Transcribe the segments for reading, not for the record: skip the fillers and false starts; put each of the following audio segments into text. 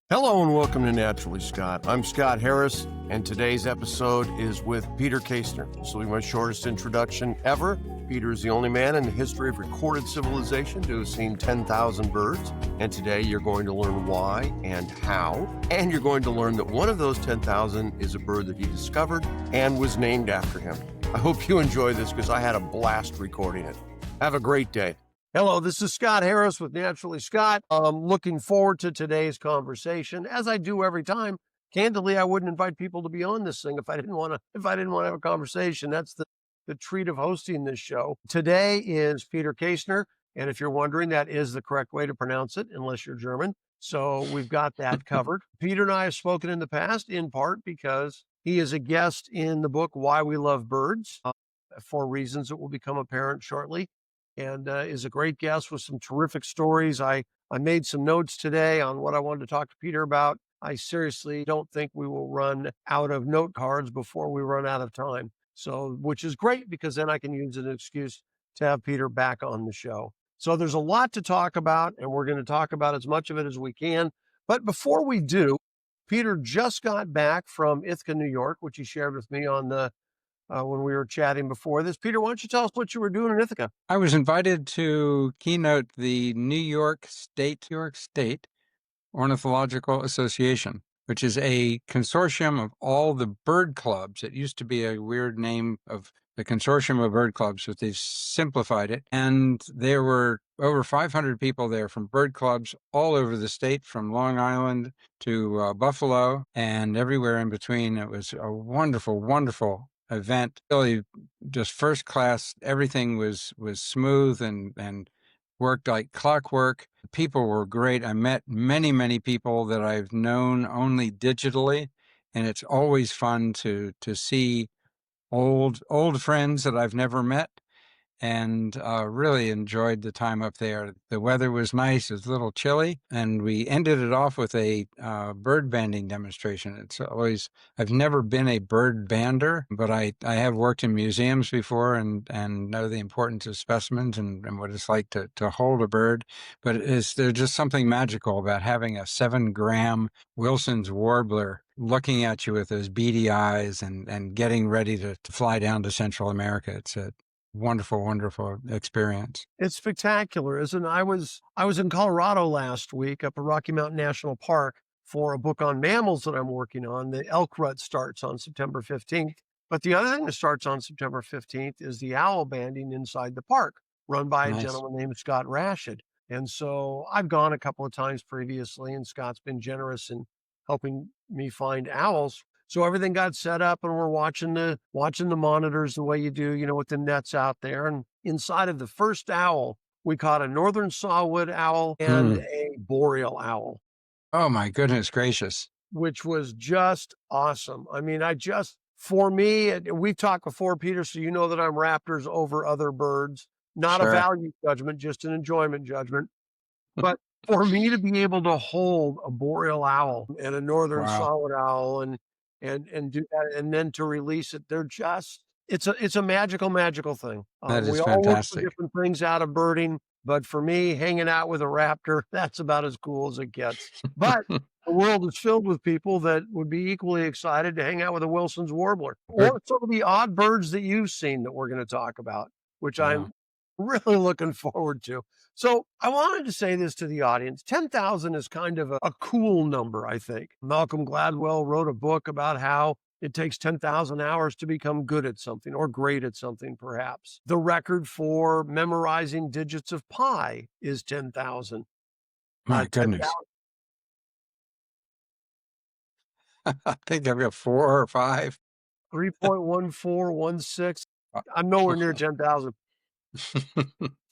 Hello and welcome to Naturally Scott. I'm Scott Harris, and today's episode is with Peter Kaestner. This will be my shortest introduction ever. Peter is the only man in the history of recorded civilization to have seen 10,000 birds, and today you're going to learn why and how, and you're going to learn that one of those 10,000 is a bird that he discovered and was named after him. I hope you enjoy this because I had a blast recording it. Have a great day. Hello, this is Scott Harris with Naturally Scott. I'm looking forward to today's conversation, as I do every time. Candidly, I wouldn't invite people to be on this thing if I didn't want to have a conversation. That's the treat of hosting this show. Today is Peter Kaestner, and if you're wondering, that is the correct way to pronounce it, unless you're German. So we've got that covered. Peter and I have spoken in the past, in part because he is a guest in the book Why We Love Birds, for reasons that will become apparent shortly. And is a great guest with some terrific stories. I made some notes today on what I wanted to talk to Peter about. I seriously don't think we will run out of note cards before we run out of time. So, which is great because then I can use an excuse to have Peter back on the show. So there's a lot to talk about, and we're going to talk about as much of it as we can. But before we do, Peter just got back from Ithaca, New York, which he shared with me on the when we were chatting before this. Peter, why don't you tell us what you were doing in Ithaca? I was invited to keynote the New York State Ornithological Association, which is a consortium of all the bird clubs. It used to be a weird name of the Consortium of Bird Clubs, but they've simplified it. And there were over 500 people there from bird clubs all over the state, from Long Island to Buffalo and everywhere in between. It was a wonderful, wonderful event. Really just first class. Everything was smooth and worked like clockwork. People were great. I met many, many people that I've known only digitally, and it's always fun to see old friends that I've never met, and really enjoyed the time up there. The weather was nice. It was a little chilly, and we ended it off with a bird banding demonstration. I've never been a bird bander, but I have worked in museums before and know the importance of specimens and what it's like to hold a bird. But there's just something magical about having a 7-gram Wilson's warbler looking at you with those beady eyes and getting ready to fly down to Central America. It's a wonderful, wonderful experience. It's spectacular, isn't it? I was in Colorado last week up at Rocky Mountain National Park for a book on mammals that I'm working on. The elk rut starts on September 15th. But the other thing that starts on September 15th is the owl banding inside the park, run by a gentleman named Scott Rashid. And so I've gone a couple of times previously, and Scott's been generous in helping me find owls. So everything got set up, and we're watching the monitors the way you do, with the nets out there. And inside of the first owl, we caught a northern sawwood owl and a boreal owl. Oh my goodness gracious. Which was just awesome. I mean, for me, we've talked before, Peter, so you know that I'm raptors over other birds. Not a value judgment, just an enjoyment judgment. But for me to be able to hold a boreal owl and a northern sawwood owl and do that, and then to release it, it's a magical thing. That is we fantastic. all look for different things out of birding, but for me, hanging out with a raptor, that's about as cool as it gets. But the world is filled with people that would be equally excited to hang out with a Wilson's warbler, or some of the odd birds that you've seen that we're going to talk about, which I'm really looking forward to. So I wanted to say this to the audience. 10,000 is kind of a cool number, I think. Malcolm Gladwell wrote a book about how it takes 10,000 hours to become good at something, or great at something, perhaps. The record for memorizing digits of pi is 10,000. My goodness. I think I've got 4 or 5. 3.1416. I'm nowhere near 10,000.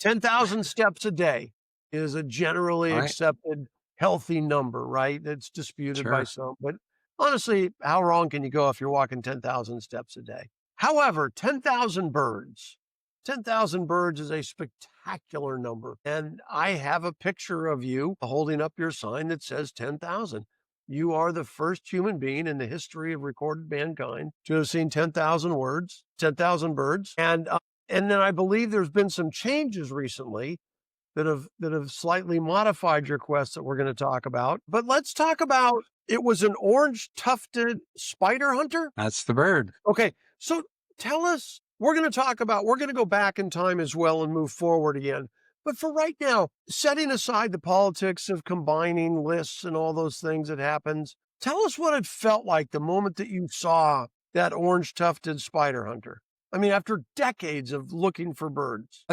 10,000 steps a day is a generally accepted healthy number, right? It's disputed by some, but honestly, how wrong can you go if you're walking 10,000 steps a day? However, 10,000 birds is a spectacular number. And I have a picture of you holding up your sign that says 10,000. You are the first human being in the history of recorded mankind to have seen 10,000 birds. And then I believe there's been some changes recently that have slightly modified your quest that we're going to talk about. But let's talk about, it was an orange tufted spider hunter. That's the bird. Okay, so tell us, we're going to go back in time as well and move forward again. But for right now, setting aside the politics of combining lists and all those things that happens, tell us what it felt like the moment that you saw that orange tufted spider hunter. I mean, after decades of looking for birds.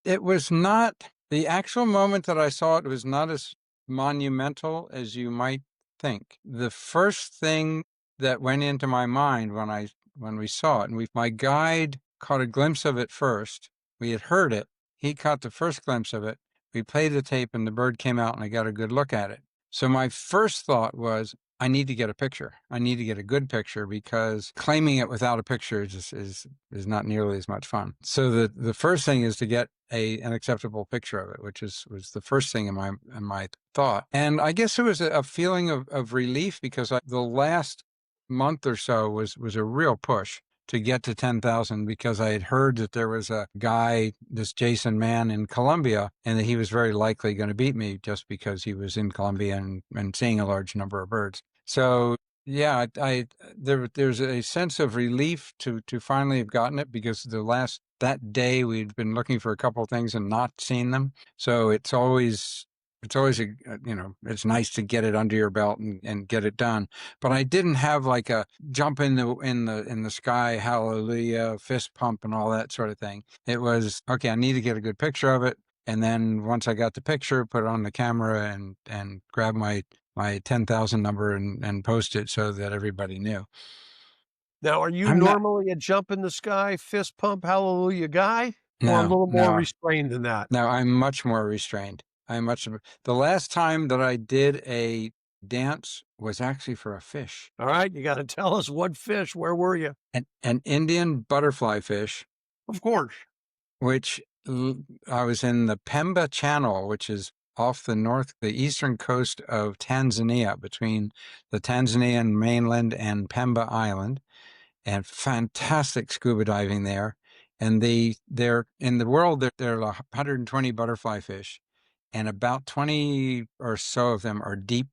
It was not, the actual moment that I saw it was not as monumental as you might think. The first thing that went into my mind when we saw it, and my guide caught a glimpse of it first. We had heard it. He caught the first glimpse of it. We played the tape and the bird came out and I got a good look at it. So my first thought was, I need to get a picture. I need to get a good picture because claiming it without a picture is not nearly as much fun. So the first thing is to get an acceptable picture of it, which was the first thing in my thought. And I guess it was a feeling of relief because the last month or so was a real push to get to 10,000 because I had heard that there was a guy, this Jason Mann in Colombia, and that he was very likely going to beat me just because he was in Colombia and seeing a large number of birds. So yeah, there's a sense of relief to finally have gotten it because that day we'd been looking for a couple of things and not seen them. So it's always it's nice to get it under your belt and get it done. But I didn't have like a jump in the sky, hallelujah, fist pump and all that sort of thing. It was, okay, I need to get a good picture of it. And then once I got the picture, put it on the camera and grab my 10,000 number and post it so that everybody knew. Now, are you normally a jump in the sky, fist pump, hallelujah guy? No, or a little more restrained than that? No, I'm much more restrained. The last time that I did a dance was actually for a fish. All right, you got to tell us what fish. Where were you? An Indian butterfly fish. Of course. Which I was in the Pemba Channel, which is off the eastern coast of Tanzania, between the Tanzanian mainland and Pemba Island, and fantastic scuba diving there. And they're in the world, there are 120 butterfly fish, and about 20 or so of them are deep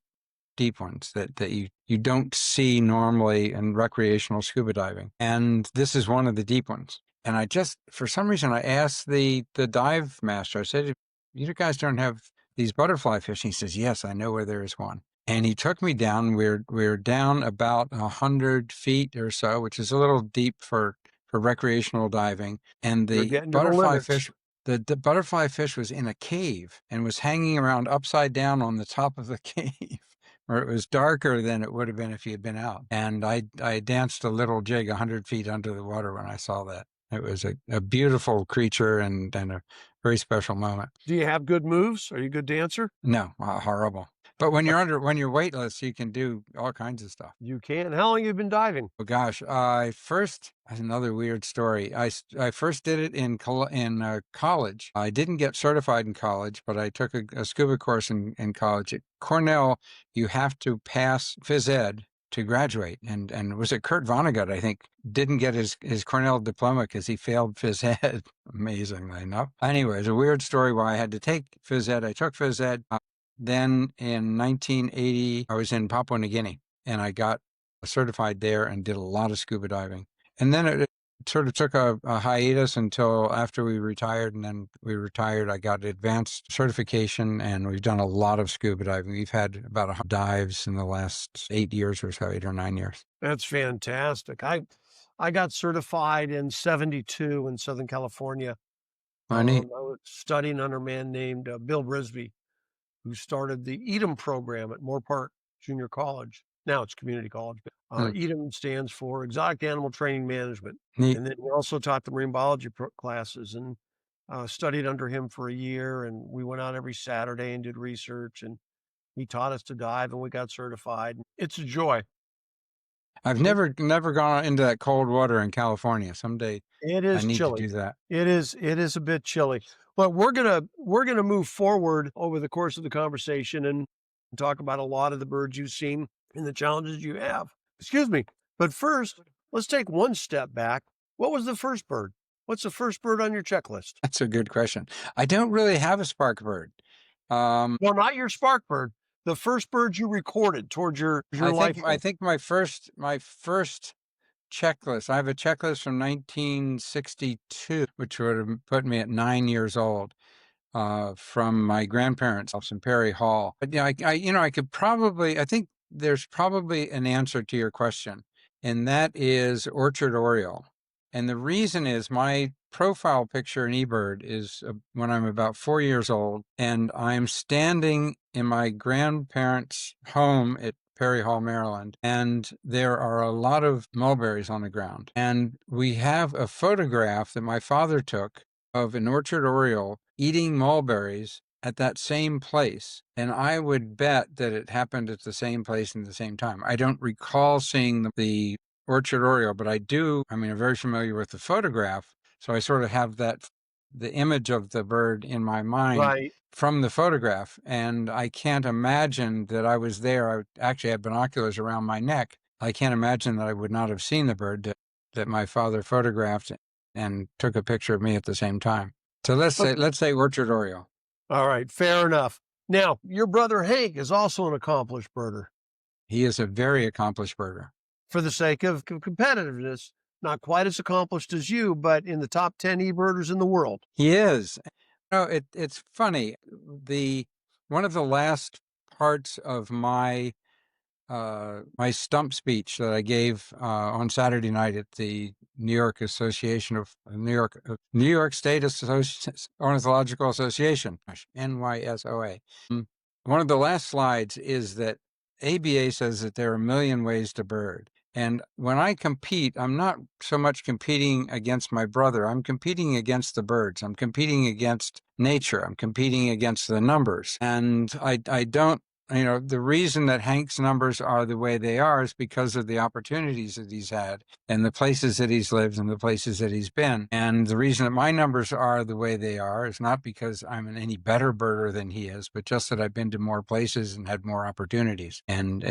ones that you don't see normally in recreational scuba diving. And this is one of the deep ones. And I just, for some reason, I asked the dive master, I said, you guys don't have these butterfly fish? And he says, yes, I know where there is one. And he took me down. We're down about 100 feet or so, which is a little deep for recreational diving. And the butterfly fish, the butterfly fish was in a cave and was hanging around upside down on the top of the cave, where it was darker than it would have been if he had been out. And I danced a little jig 100 feet under the water when I saw that. It was a beautiful creature and a very special moment. Do you have good moves? Are you a good dancer? No, horrible. But when you're weightless, you can do all kinds of stuff. You can. How long have you been diving? Oh gosh, that's another weird story. I first did it in college. I didn't get certified in college, but I took a scuba course in college. At Cornell, you have to pass phys ed to graduate. And was it Kurt Vonnegut, I think, didn't get his Cornell diploma because he failed phys ed, amazingly enough. Anyway, it's a weird story why I had to take phys ed. I took phys ed. Then in 1980, I was in Papua New Guinea, and I got certified there and did a lot of scuba diving. And then it sort of took a hiatus until after we retired. And then we retired, I got advanced certification, and we've done a lot of scuba diving. We've had about 100 dives in the last 8 years or so, 8 or 9 years. That's fantastic. I got certified in 72 in Southern California. I was studying under a man named Bill Brisby, who started the EDM program at Moore Park Junior College. Now it's community college. EDM stands for Exotic Animal Training Management. Neat. And then we also taught the marine biology classes and studied under him for a year. And we went out every Saturday and did research. And he taught us to dive, and we got certified. It's a joy. I've never gone into that cold water in California. Someday it is I need chilly. to do that. It is a bit chilly. But we're gonna move forward over the course of the conversation and talk about a lot of the birds you've seen and the challenges you have. Excuse me. But first, let's take one step back. What was the first bird? What's the first bird on your checklist? That's a good question. I don't really have a spark bird. Well, not your spark bird. The first bird you recorded towards your life. I think my first checklist. I have a checklist from 1962, which would have put me at 9 years old, from my grandparents' house in Perry Hall. But yeah, I could probably. I think there's probably an answer to your question, and that is orchard oriole. And the reason is my profile picture in eBird is when I'm about 4 years old, and I'm standing in my grandparents' home at Perry Hall, Maryland, and there are a lot of mulberries on the ground. And we have a photograph that my father took of an orchard oriole eating mulberries at that same place. And I would bet that it happened at the same place and the same time. I don't recall seeing the orchard oriole, but I'm very familiar with the photograph. So I sort of have the image of the bird in my mind. Right. From the photograph, and I can't imagine that I was there. I actually had binoculars around my neck. I can't imagine that I would not have seen the bird that my father photographed and took a picture of me at the same time. So let's say orchard oriole. All right, fair enough. Now, your brother Hank is also an accomplished birder. He is a very accomplished birder. For the sake of competitiveness, not quite as accomplished as you, but in the top 10 e-birders in the world. He is. It's funny. One of the last parts of my stump speech that I gave on Saturday night at the New York State Ornithological Association, NYSOA. One of the last slides is that ABA says that there are a million ways to bird. And when I compete, I'm not so much competing against my brother. I'm competing against the birds. I'm competing against nature. I'm competing against the numbers. And I don't, the reason that Hank's numbers are the way they are is because of the opportunities that he's had and the places that he's lived and the places that he's been. And the reason that my numbers are the way they are is not because I'm an any better birder than he is, but just that I've been to more places and had more opportunities. And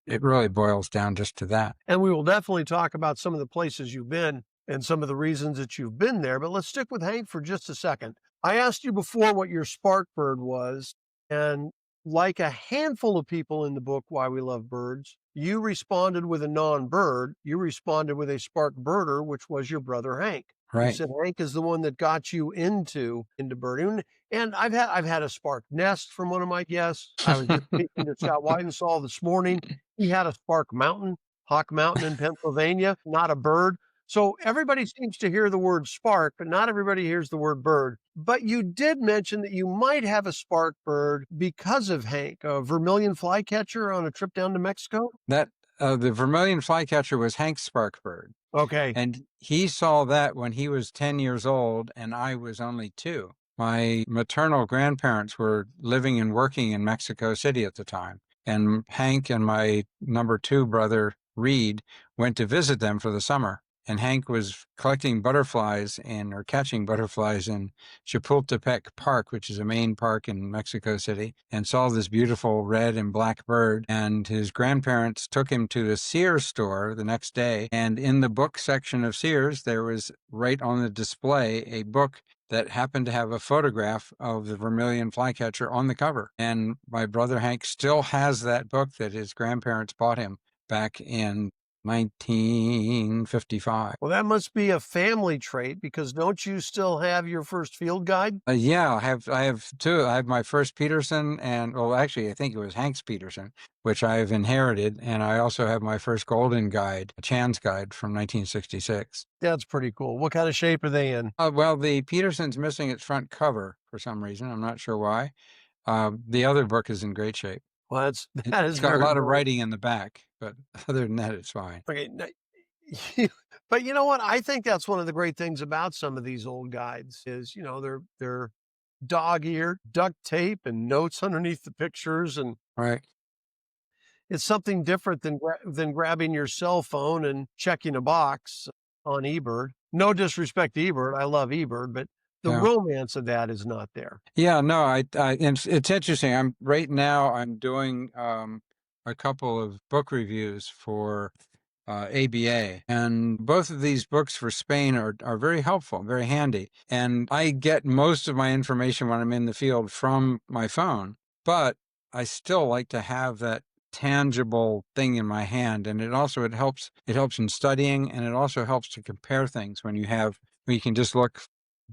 it really boils down just to that. And we will definitely talk about some of the places you've been and some of the reasons that you've been there. But let's stick with Hank for just a second. I asked you before what your spark bird was, and like a handful of people in the book, Why We Love Birds, you responded with a non-bird. You responded with a spark birder, which was your brother Hank. Right. You said Hank is the one that got you into birding. And I've had a spark nest from one of my guests. I was just speaking to Scott Weidensaw this morning. He had a spark mountain, Hawk Mountain in Pennsylvania, not a bird. So everybody seems to hear the word spark, but not everybody hears the word bird. But you did mention that you might have a spark bird because of Hank, a vermilion flycatcher on a trip down to Mexico. That the vermilion flycatcher was Hank's spark bird. Okay. And he saw that when he was 10 years old and I was only 2. My maternal grandparents were living and working in Mexico City at the time. And Hank and my number 2 brother, Reed, went to visit them for the summer. And Hank was collecting butterflies or catching butterflies in Chapultepec Park, which is a main park in Mexico City, and saw this beautiful red and black bird. And his grandparents took him to the Sears store the next day. And in the book section of Sears, there was right on the display a book that happened to have a photograph of the vermilion flycatcher on the cover. And my brother Hank still has that book that his grandparents bought him back in 1955. Well, that must be a family trait, because don't you still have your first field guide? Yeah, I have 2. I have my first Peterson, and actually I think it was Hank's Peterson, which I've inherited, and I also have my first golden guide, a Chan's guide from 1966. That's pretty cool. What kind of shape are they in? Well, the Peterson's missing its front cover for some reason. I'm not sure why. The other book is in great shape. Well, that is got a lot cool. of writing in the back, but other than that, it's fine. Okay. But you know what? I think that's one of the great things about some of these old guides is, they're dog-eared, duct tape and notes underneath the pictures. And right. It's something different than grabbing your cell phone and checking a box on eBird. No disrespect to eBird. I love eBird, but the romance of that is not there. Yeah, no, it's interesting. Right now I'm doing a couple of book reviews for ABA. And both of these books for Spain are very helpful, very handy. And I get most of my information when I'm in the field from my phone, but I still like to have that tangible thing in my hand. And it helps in studying, and it also helps to compare things when you can just look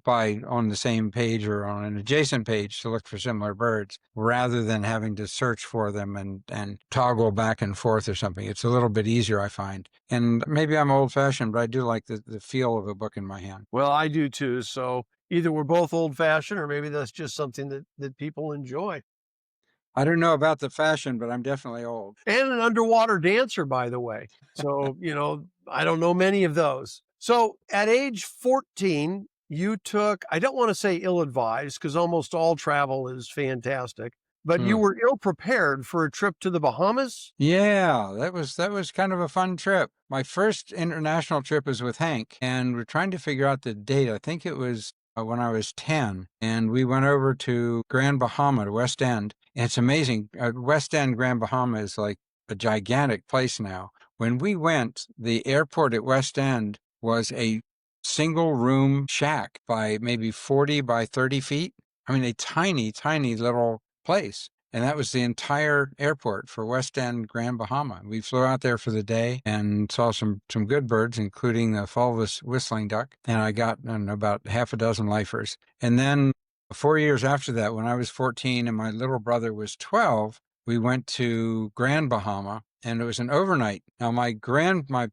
on the same page or on an adjacent page to look for similar birds rather than having to search for them and toggle back and forth or something. It's a little bit easier, I find. And maybe I'm old fashioned, but I do like the feel of a book in my hand. Well, I do too. So either we're both old fashioned or maybe that's just something that people enjoy. I don't know about the fashion, but I'm definitely old. And an underwater dancer, by the way. So, I don't know many of those. So at age 14, you took, I don't want to say ill advised because almost all travel is fantastic, but you were ill prepared for a trip to the Bahamas. Yeah, that was kind of a fun trip. My first international trip was with Hank, and we're trying to figure out the date. I think it was when I was 10, and we went over to Grand Bahama, to West End. And it's amazing. West End, Grand Bahama is like a gigantic place now. When we went, the airport at West End was a single room shack by maybe 40 by 30 feet. I mean, a tiny, tiny little place. And that was the entire airport for West End, Grand Bahama. We flew out there for the day and saw some good birds, including the fulvous whistling duck. And I got about half a dozen lifers. And then 4 years after that, when I was 14 and my little brother was 12, we went to Grand Bahama, and it was an overnight. Now, my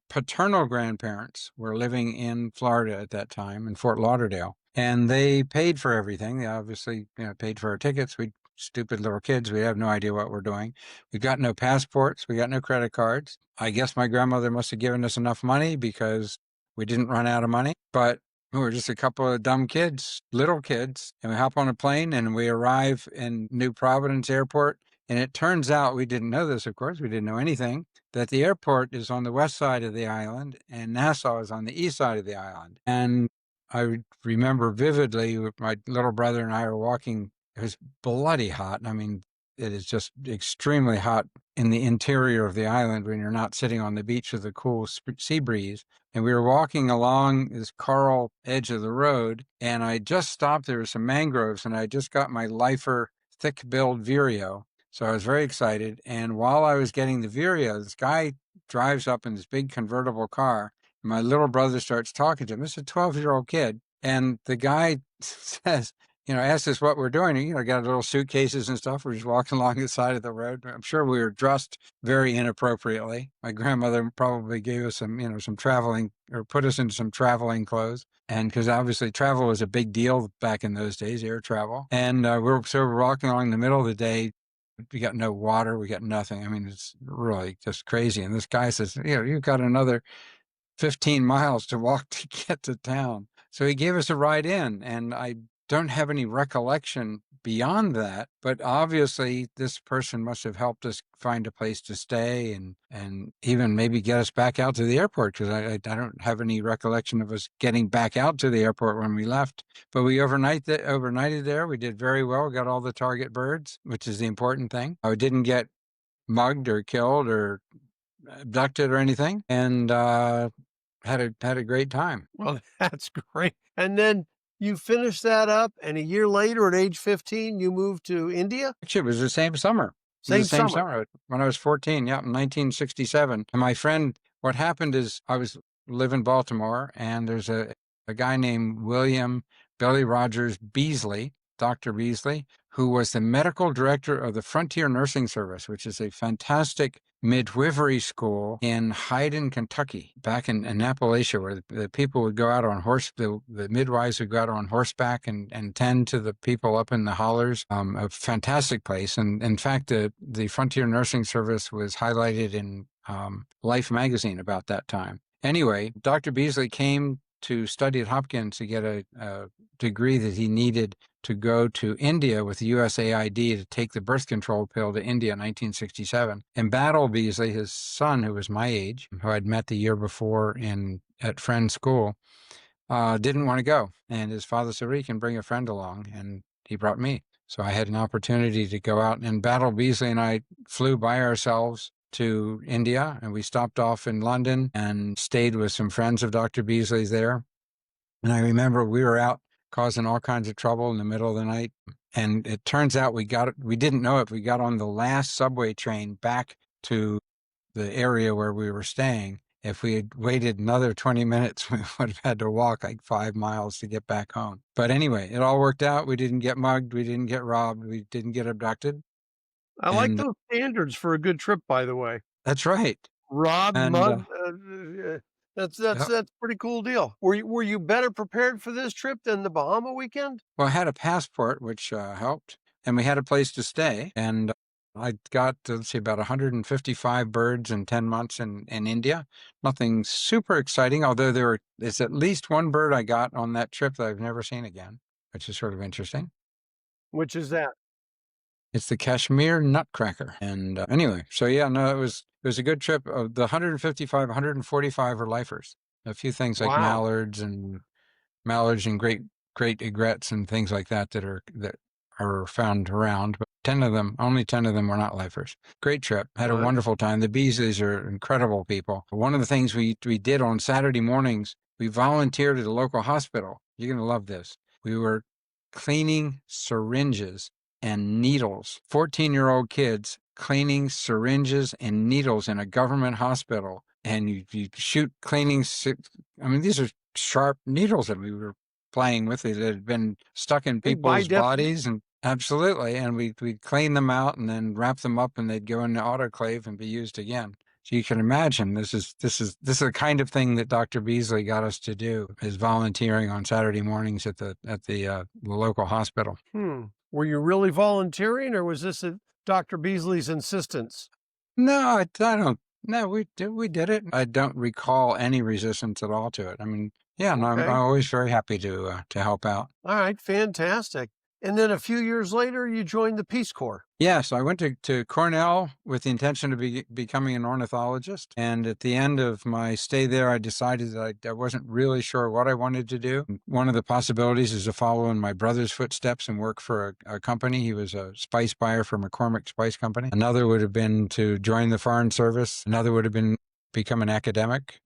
paternal grandparents were living in Florida at that time, in Fort Lauderdale, and they paid for everything. They obviously paid for our tickets. We stupid little kids. We have no idea what we're doing. We got no passports. We got no credit cards. I guess my grandmother must have given us enough money because we didn't run out of money. But we were just a couple of dumb kids, little kids, and we hop on a plane and we arrive in New Providence Airport. And it turns out, we didn't know this, of course, we didn't know anything, that the airport is on the west side of the island and Nassau is on the east side of the island. And I remember vividly, my little brother and I were walking. It was bloody hot. I mean, it is just extremely hot in the interior of the island when you're not sitting on the beach with a cool sea breeze. And we were walking along this coral edge of the road, and I just stopped. There were some mangroves, and I just got my lifer thick-billed vireo. So I was very excited. And while I was getting the vireo, this guy drives up in this big convertible car. And my little brother starts talking to him. This is a 12-year-old kid. And the guy says, asked us what we're doing. Got little suitcases and stuff. We're just walking along the side of the road. I'm sure we were dressed very inappropriately. My grandmother probably gave us some traveling, or put us into some traveling clothes. And because obviously travel was a big deal back in those days, air travel. And we're walking along the middle of the day. We got no water. We got nothing. I mean, it's really just crazy. And this guy says, you've got another 15 miles to walk to get to town. So he gave us a ride in, and I don't have any recollection beyond that, but obviously this person must have helped us find a place to stay and even maybe get us back out to the airport, because I don't have any recollection of us getting back out to the airport when we left. But we overnighted there. We did very well, got all the target birds, which is the important thing. I didn't get mugged or killed or abducted or anything, and had a great time. Well, that's great. And then you finished that up, and a year later, at age 15, you moved to India? Actually, it was the same summer. Same summer. When I was 14, in 1967. And my friend, what happened is I live in Baltimore, and there's a guy named William Billy Rogers Beasley, Dr. Beasley, who was the medical director of the Frontier Nursing Service, which is a fantastic midwifery school in Hyden, Kentucky, back in Appalachia, where the people would go out on the midwives would go out on horseback and tend to the people up in the hollers. A fantastic place. And in fact, the Frontier Nursing Service was highlighted in Life magazine about that time. Anyway, Dr. Beasley came to study at Hopkins to get a degree that he needed to go to India with the USAID to take the birth control pill to India in 1967. And Battle Beasley, his son, who was my age, who I'd met the year before at Friend's school, didn't want to go. And his father said, well, you can bring a friend along. And he brought me. So I had an opportunity to go out, and Battle Beasley and I flew by ourselves to India, and we stopped off in London and stayed with some friends of Dr. Beasley's there. And I remember we were out causing all kinds of trouble in the middle of the night. And it turns out we didn't know it. We got on the last subway train back to the area where we were staying. If we had waited another 20 minutes, we would have had to walk like 5 miles to get back home. But anyway, it all worked out. We didn't get mugged. We didn't get robbed. We didn't get abducted. I like And those standards for a good trip, by the way. that's right. Rob, And mug, yep. that's a pretty cool deal. Were you better prepared for this trip than the Bahama weekend? Well, I had a passport, which helped, and we had a place to stay. And I got, let's see, about 155 birds in 10 months in India. Nothing super exciting, although there's at least one bird I got on that trip that I've never seen again, which is sort of interesting. Which is that? It's the Kashmir nutcracker. And anyway, so yeah, no, it was a good trip. The 155, 145 are lifers. A few things like Wow. mallards and great egrets and things like that that are found around. But only 10 of them were not lifers. Great trip. Had a Nice. wonderful time. The Beasleys are incredible people. One of the things we did on Saturday mornings, we volunteered at a local hospital. You're going to love this. We were cleaning syringes and needles. 14-year-old kids cleaning syringes and needles in a government hospital. And you shoot cleaning. I mean, these are sharp needles that we were playing with. It had been stuck in people's bodies, and absolutely. And we'd clean them out and then wrap them up, and they'd go in the autoclave and be used again. So you can imagine this is the kind of thing that Dr. Beasley got us to do, is volunteering on Saturday mornings at the local hospital. Were you really volunteering, or was this at Dr. Beasley's insistence? No, I don't. No, we did it. I don't recall any resistance at all to it. I mean, yeah, no, I'm Okay. always very happy to help out. All right, fantastic. And then a few years later, you joined the Peace Corps. Yes, I went to Cornell with the intention of becoming an ornithologist. And at the end of my stay there, I decided that I wasn't really sure what I wanted to do. One of the possibilities is to follow in my brother's footsteps and work for a company. He was a spice buyer for McCormick Spice Company. Another would have been to join the Foreign Service. Another would have been become an academic.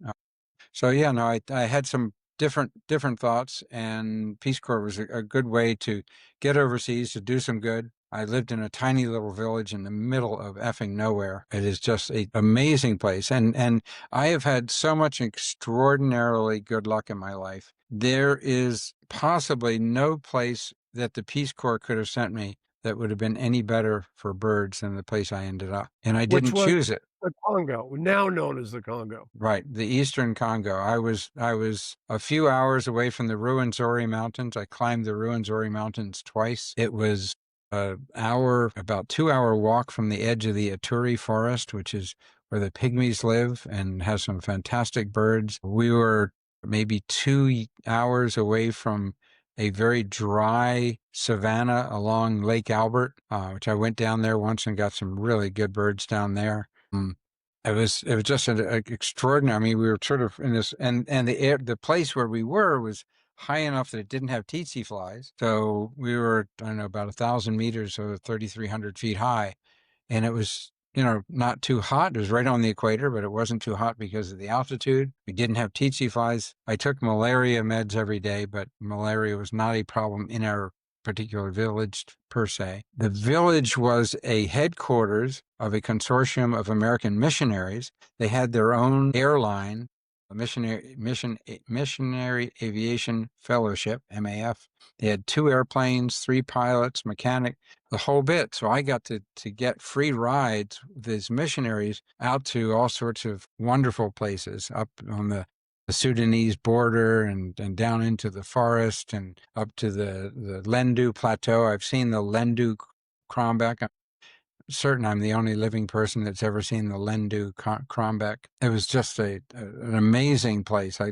So yeah, no, I had some different thoughts, and Peace Corps was a good way to get overseas, to do some good. I lived in a tiny little village in the middle of effing nowhere. It is just an amazing place. And I have had so much extraordinarily good luck in my life. There is possibly no place that the Peace Corps could have sent me that would have been any better for birds than the place I ended up. And I didn't choose it. The Congo, now known as the Congo. Right, the Eastern Congo. I was a few hours away from the Ruwenzori Mountains. I climbed the Ruwenzori Mountains twice. It was about 2-hour walk from the edge of the Ituri Forest, which is where the pygmies live and has some fantastic birds. We were maybe 2 hours away from a very dry savanna along Lake Albert, which I went down there once and got some really good birds down there. It was just an extraordinary. I mean, we were sort of in this, and the place where we were was high enough that it didn't have tsetse flies. So we were, I don't know, about 1,000 meters, so 3,300 feet high, and it was, not too hot. It was right on the equator, but it wasn't too hot because of the altitude. We didn't have tsetse flies. I took malaria meds every day, but malaria was not a problem in our particular village per se. The village was a headquarters of a consortium of American missionaries. They had their own airline, a Missionary Aviation Fellowship, MAF. They had 2 airplanes, 3 pilots, mechanic, the whole bit. So I got to get free rides with these missionaries out to all sorts of wonderful places, up on the Sudanese border and down into the forest and up to the Lendu Plateau. I've seen the Lendu crombec. I'm certain I'm the only living person that's ever seen the Lendu crombec. It was just an amazing place. I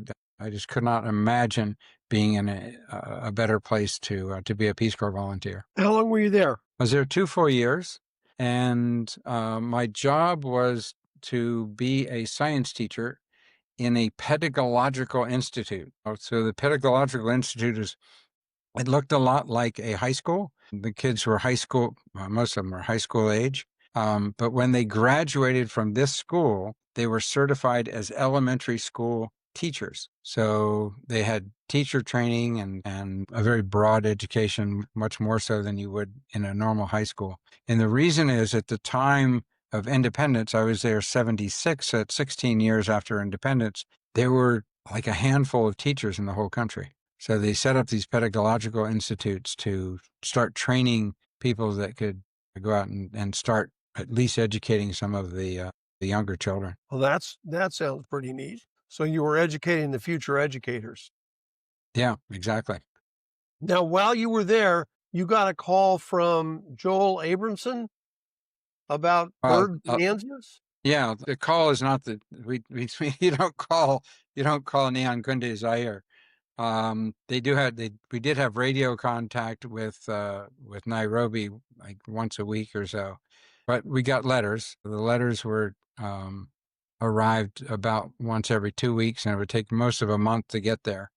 just could not imagine being in a better place to be a Peace Corps volunteer. How long were you there? I was there 2 full years, and my job was to be a science teacher in a pedagogical institute. So the pedagogical institute it looked a lot like a high school. The kids were high school, most of them were high school age. But when they graduated from this school, they were certified as elementary school teachers. So they had teacher training and a very broad education, much more so than you would in a normal high school. And the reason is at the time of independence, I was there 76, at 16 years after independence, there were like a handful of teachers in the whole country. So they set up these pedagogical institutes to start training people that could go out and start at least educating some of the younger children. Well, that sounds pretty neat. So you were educating the future educators. Yeah, exactly. Now, while you were there, you got a call from Joel Abramson about bird bonanzas? Yeah, the call is not that we you don't call Neon Kunde Zaire. We did have radio contact with Nairobi like once a week or so, but we got letters. The letters were arrived about once every 2 weeks, and it would take most of a month to get there.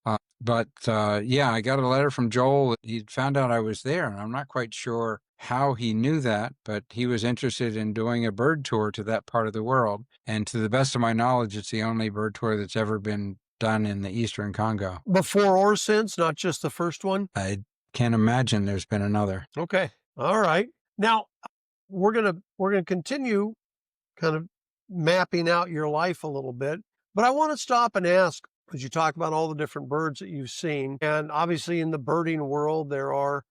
Yeah, I got a letter from Joel. He found out I was there, and I'm not quite sure how he knew that, but he was interested in doing a bird tour to that part of the world. And to the best of my knowledge, it's the only bird tour that's ever been done in the Eastern Congo. Before or since, not just the first one? I can't imagine there's been another. Okay. All right. Now, we're gonna continue kind of mapping out your life a little bit, but I want to stop and ask, because you talk about all the different birds that you've seen, and obviously in the birding world there are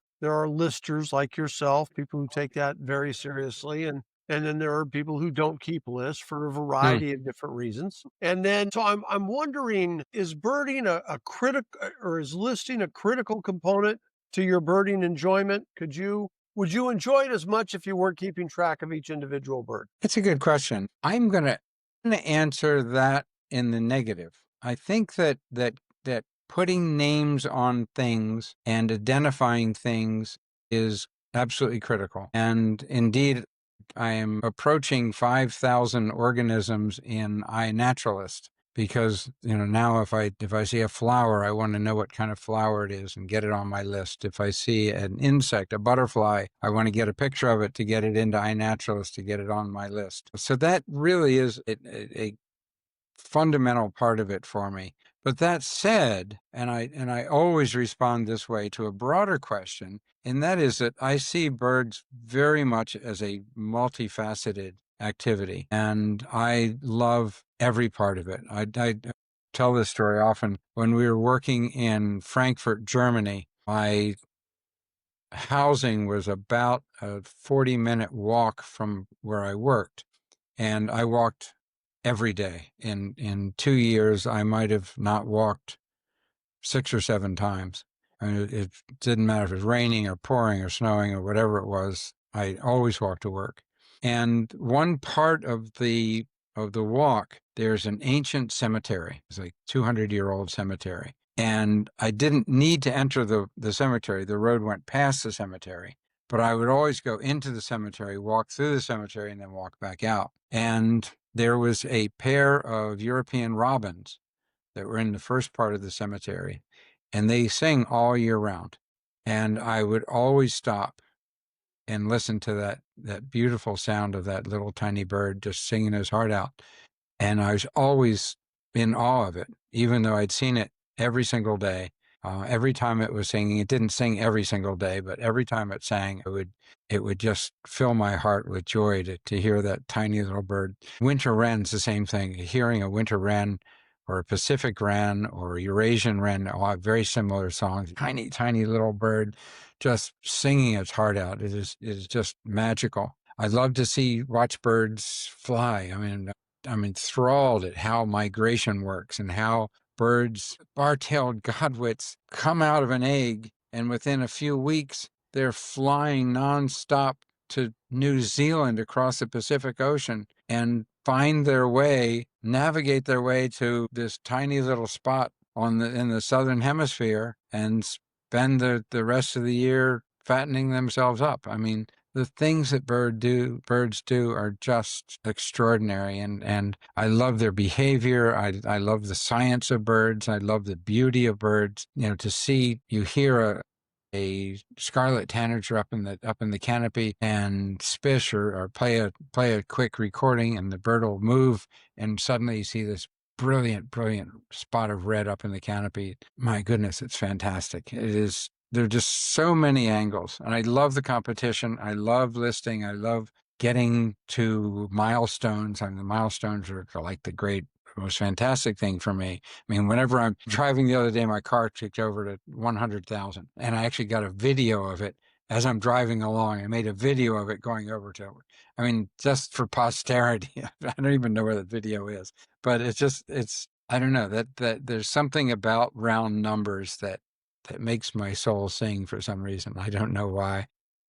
listers like yourself, people who take that very seriously, and then there are people who don't keep lists for a variety of different reasons. And then so I'm wondering, is birding a critical, or is listing a critical component to your birding enjoyment? Would you enjoy it as much if you weren't keeping track of each individual bird? It's a good question. I'm going to answer that in the negative. I think that putting names on things and identifying things is absolutely critical. And indeed, I am approaching 5,000 organisms in iNaturalist, because now if I see a flower, I want to know what kind of flower it is and get it on my list. If I see an insect, a butterfly, I want to get a picture of it to get it into iNaturalist to get it on my list. So that really is a fundamental part of it for me. But that said, and I always respond this way to a broader question, and that is that I see birds very much as a multifaceted activity, and I love every part of it. I tell this story often. When we were working in Frankfurt, Germany, my housing was about a 40-minute walk from where I worked, and I walked every day. In 2 years, I might have not walked 6 or 7 times. I mean, it didn't matter if it was raining or pouring or snowing or whatever it was. I always walked to work. And one part of the walk, there's an ancient cemetery. It's like 200-year-old cemetery. And I didn't need to enter the cemetery. The road went past the cemetery. But I would always go into the cemetery, walk through the cemetery, and then walk back out. And there was a pair of European robins that were in the first part of the cemetery, and they sing all year round. And I would always stop and listen to that beautiful sound of that little tiny bird just singing his heart out. And I was always in awe of it, even though I'd seen it every single day. Every time it was singing, it didn't sing every single day, but every time it sang, it would just fill my heart with joy to hear that tiny little bird. Winter wren's the same thing. Hearing a winter wren or a Pacific wren or a Eurasian wren all have very similar songs. Tiny, tiny little bird just singing its heart out. It is just magical. I love to watch birds fly. I mean, I'm enthralled at how migration works and how birds, bar-tailed godwits, come out of an egg, and within a few weeks, they're flying nonstop to New Zealand across the Pacific Ocean and navigate their way to this tiny little spot in the Southern Hemisphere and spend the rest of the year fattening themselves up. I mean, the things that birds do are just extraordinary. And I love their behavior. I love the science of birds. I love the beauty of birds. You hear a scarlet tanager up in the canopy and spish or play a quick recording, and the bird will move, and suddenly you see this brilliant spot of red up in the canopy. My goodness, it's fantastic. It is. There are just so many angles, and I love the competition. I love listing. I love getting to milestones. I mean, the milestones are like the most fantastic thing for me. I mean, whenever I'm driving the other day, my car ticked over to 100,000, and I actually got a video of it as I'm driving along. I made a video of it going over to, I mean, just for posterity. I don't even know where the video is, but I don't know, that there's something about round numbers that makes my soul sing for some reason. I don't know why,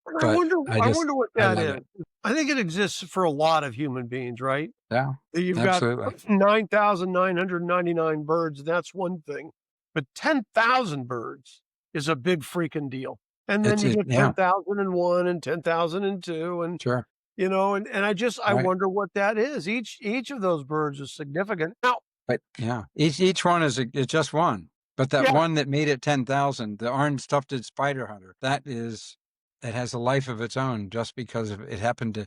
I but wonder I wonder what I that love is. it. I think it exists for a lot of human beings, right? Yeah, You've got absolutely. 9,999 birds, that's one thing, but 10,000 birds is a big freaking deal. And then you get Yeah, 10,001 and 10,002 and, sure. I Right. wonder what that is. Each of those birds is significant. Now, But yeah, each one is just one. But that yeah, one that made it 10,000, the orange tufted spider hunter, it has a life of its own just because it happened to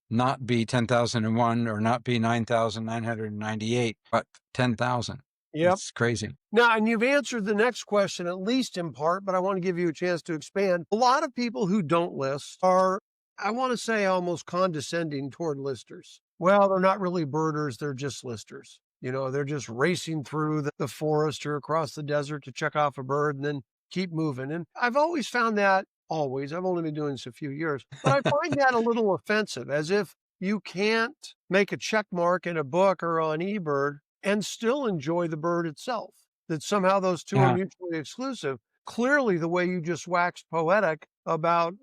not be 10,001 or not be 9,998, but 10,000. yep. It's crazy. Now, and you've answered the next question, at least in part, but I want to give you a chance to expand. A lot of people who don't list are, I want to say, almost condescending toward listers. Well, they're not really birders, they're just listers. They're just racing through the forest or across the desert to check off a bird and then keep moving. And I've always found that, I've only been doing this a few years, but I find that a little offensive, as if you can't make a check mark in a book or on eBird and still enjoy the bird itself, that somehow those two are Yeah. mutually exclusive. Clearly, the way you just waxed poetic about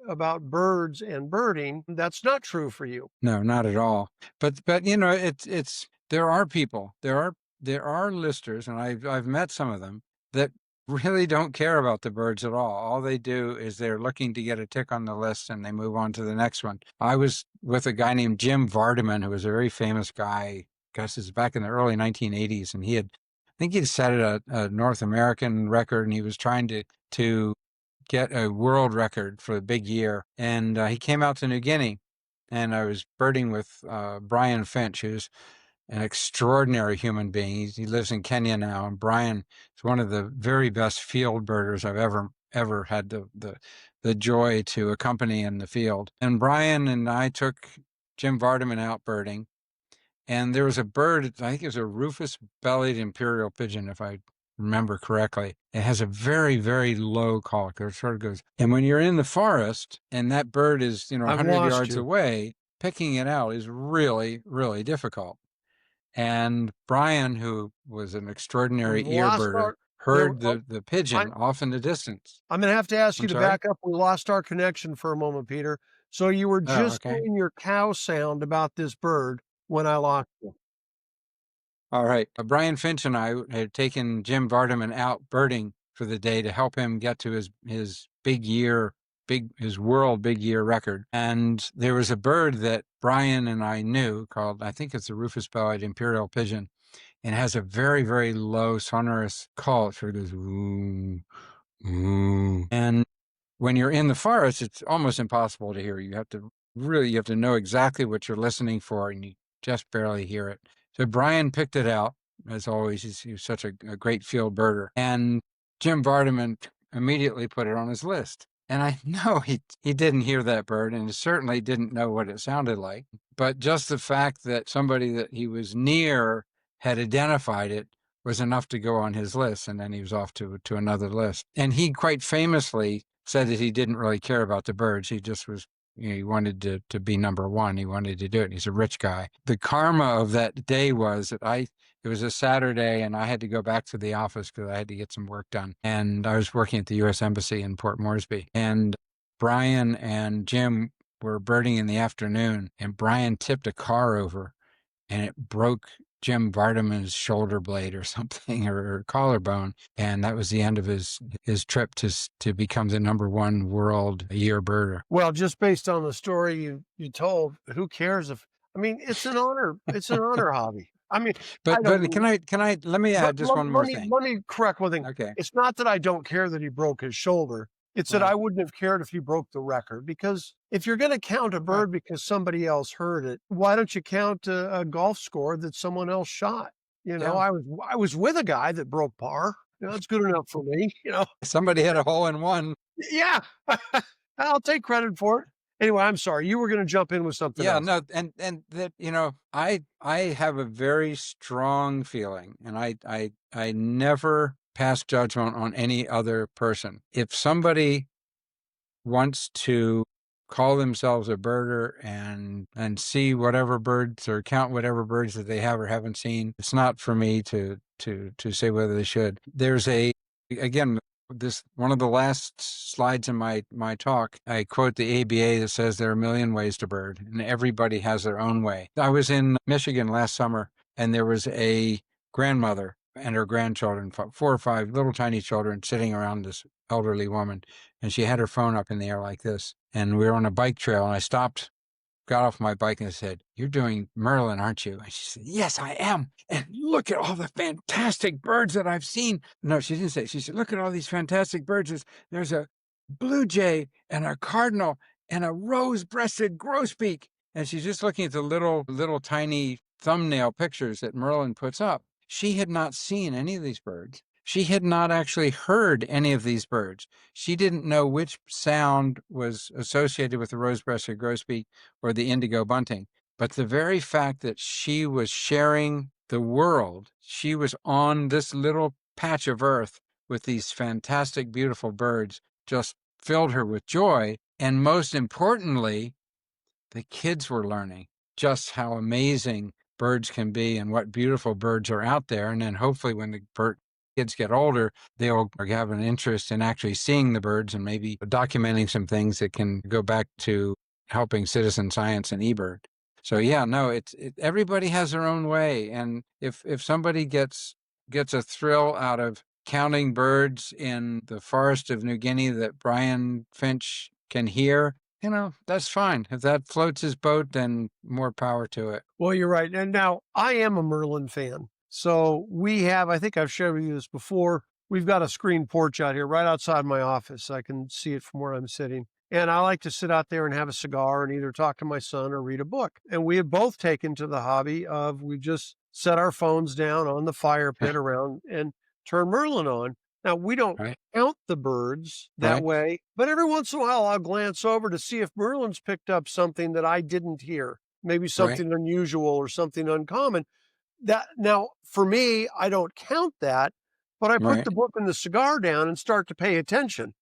birds and birding, that's not true for you. No, not at all. But it's there are people, there are listers, and I've met some of them that really don't care about the birds at all. All they do is they're looking to get a tick on the list, and they move on to the next one. I was with a guy named Jim Vardaman, who was a very famous guy. Guess it's back in the early 1980s, and I think he'd set a North American record, and he was trying to get a world record for a big year. And he came out to New Guinea, and I was birding with Brian Finch, who's an extraordinary human being. He lives in Kenya now, and Brian is one of the very best field birders I've ever had the joy to accompany in the field. And Brian and I took Jim Vardaman out birding, and there was a bird, I think it was a rufous-bellied imperial pigeon, if I remember correctly. It has a very, very low call. It sort of goes, and when you're in the forest and that bird is, I've 100 lost yards you. away, picking it out is really, really difficult. And Brian, who was an extraordinary We've ear lost birder, our. There, heard the pigeon off in the distance. I'm going to have to ask you I'm to sorry? back up. We lost our connection for a moment, Peter. So you were Oh, just okay. doing your cow sound about this bird when I lost you. All right. Brian Finch and I had taken Jim Vardaman out birding for the day to help him get to his his world big year record. And there was a bird that Brian and I knew called, I think it's a rufous-bellied imperial pigeon, and has a very, very low sonorous call. It sort of goes, ooh, ooh. And when you're in the forest, it's almost impossible to hear. You have to know exactly what you're listening for, and you just barely hear it. So Brian picked it out, as always. He's such a great field birder. And Jim Vardaman immediately put it on his list. And I know he didn't hear that bird, and he certainly didn't know what it sounded like. But just the fact that somebody that he was near had identified it was enough to go on his list, and then he was off to another list. And he quite famously said that he didn't really care about the birds. He just was, he wanted to be number one. He wanted to do it. He's a rich guy. The karma of that day was that it was a Saturday, and I had to go back to the office because I had to get some work done. And I was working at the U.S. Embassy in Port Moresby. And Brian and Jim were birding in the afternoon, and Brian tipped a car over, and it broke Jim Vardaman's shoulder blade or something, or collarbone, and that was the end of his trip to become the number one world year birder. Well, just based on the story you told, who cares if? I mean, it's an honor. It's an honor hobby. I mean, I But don't. can I let me But add just one more thing? let me correct one thing. Okay. It's not that I don't care that he broke his shoulder. It said, I wouldn't have cared if you broke the record, because if you're going to count a bird because somebody else heard it, why don't you count a golf score that someone else shot? Yeah. I was with a guy that broke par. That's good enough for me. Somebody had a hole in one. Yeah, I'll take credit for it. Anyway, I'm sorry. You were going to jump in with something else. No, and that, I have a very strong feeling, and I never pass judgment on any other person. If somebody wants to call themselves a birder and see whatever birds or count whatever birds that they have or haven't seen, it's not for me to say whether they should. There's again, this one of the last slides in my talk, I quote the ABA that says there are a million ways to bird and everybody has their own way. I was in Michigan last summer and there was a grandmother and her grandchildren, 4 or 5 little tiny children, sitting around this elderly woman, and she had her phone up in the air like this. And we were on a bike trail, and I stopped, got off my bike, and said, "You're doing Merlin, aren't you?" And she said, "Yes, I am. And look at all the fantastic birds that I've seen." No, she didn't say. She said, "Look at all these fantastic birds. There's a blue jay and a cardinal and a rose-breasted grosbeak." And she's just looking at the little tiny thumbnail pictures that Merlin puts up. She had not seen any of these birds. She had not actually heard any of these birds. She didn't know which sound was associated with the rose-breasted grosbeak or the indigo bunting. But the very fact that she was sharing the world, she was on this little patch of earth with these fantastic, beautiful birds, just filled her with joy. And most importantly, the kids were learning just how amazing birds can be and what beautiful birds are out there. And then hopefully when the kids get older, they'll have an interest in actually seeing the birds and maybe documenting some things that can go back to helping citizen science and eBird. So everybody has their own way. And if somebody gets a thrill out of counting birds in the forest of New Guinea that Brian Finch can hear, that's fine. If that floats his boat, then more power to it. Well, you're right. And now I am a Merlin fan. So we have, I think I've shared with you this before, we've got a screened porch out here right outside my office. I can see it from where I'm sitting. And I like to sit out there and have a cigar and either talk to my son or read a book. And we have both taken to the hobby of, we just set our phones down on the fire pit around and turn Merlin on. Now, we don't count the birds that way, but every once in a while I'll glance over to see if Merlin's picked up something that I didn't hear, maybe something unusual or something uncommon. Now, for me, I don't count that, but I put the book and the cigar down and start to pay attention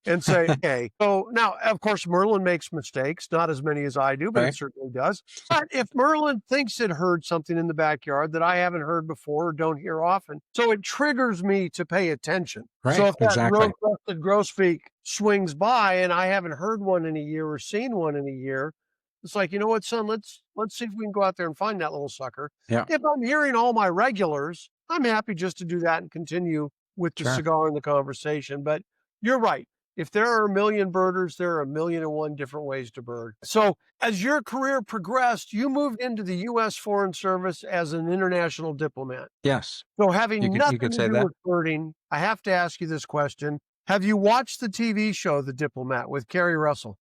and say, okay. So now, of course, Merlin makes mistakes, not as many as I do, but it certainly does. But if Merlin thinks it heard something in the backyard that I haven't heard before or don't hear often, so it triggers me to pay attention. So if that rose-breasted grosbeak swings by and I haven't heard one in a year or seen one in a year, it's like, you know what, son, let's see if we can go out there and find that little sucker. Yeah. If I'm hearing all my regulars, I'm happy just to do that and continue with the cigar and the conversation. But you're right. If there are a million birders, there are 1,000,001 different ways to bird. So as your career progressed, you moved into the U.S. Foreign Service as an international diplomat. Yes. So having nothing to do with birding, I have to ask you this question. Have you watched the TV show, The Diplomat, with Kerry Russell?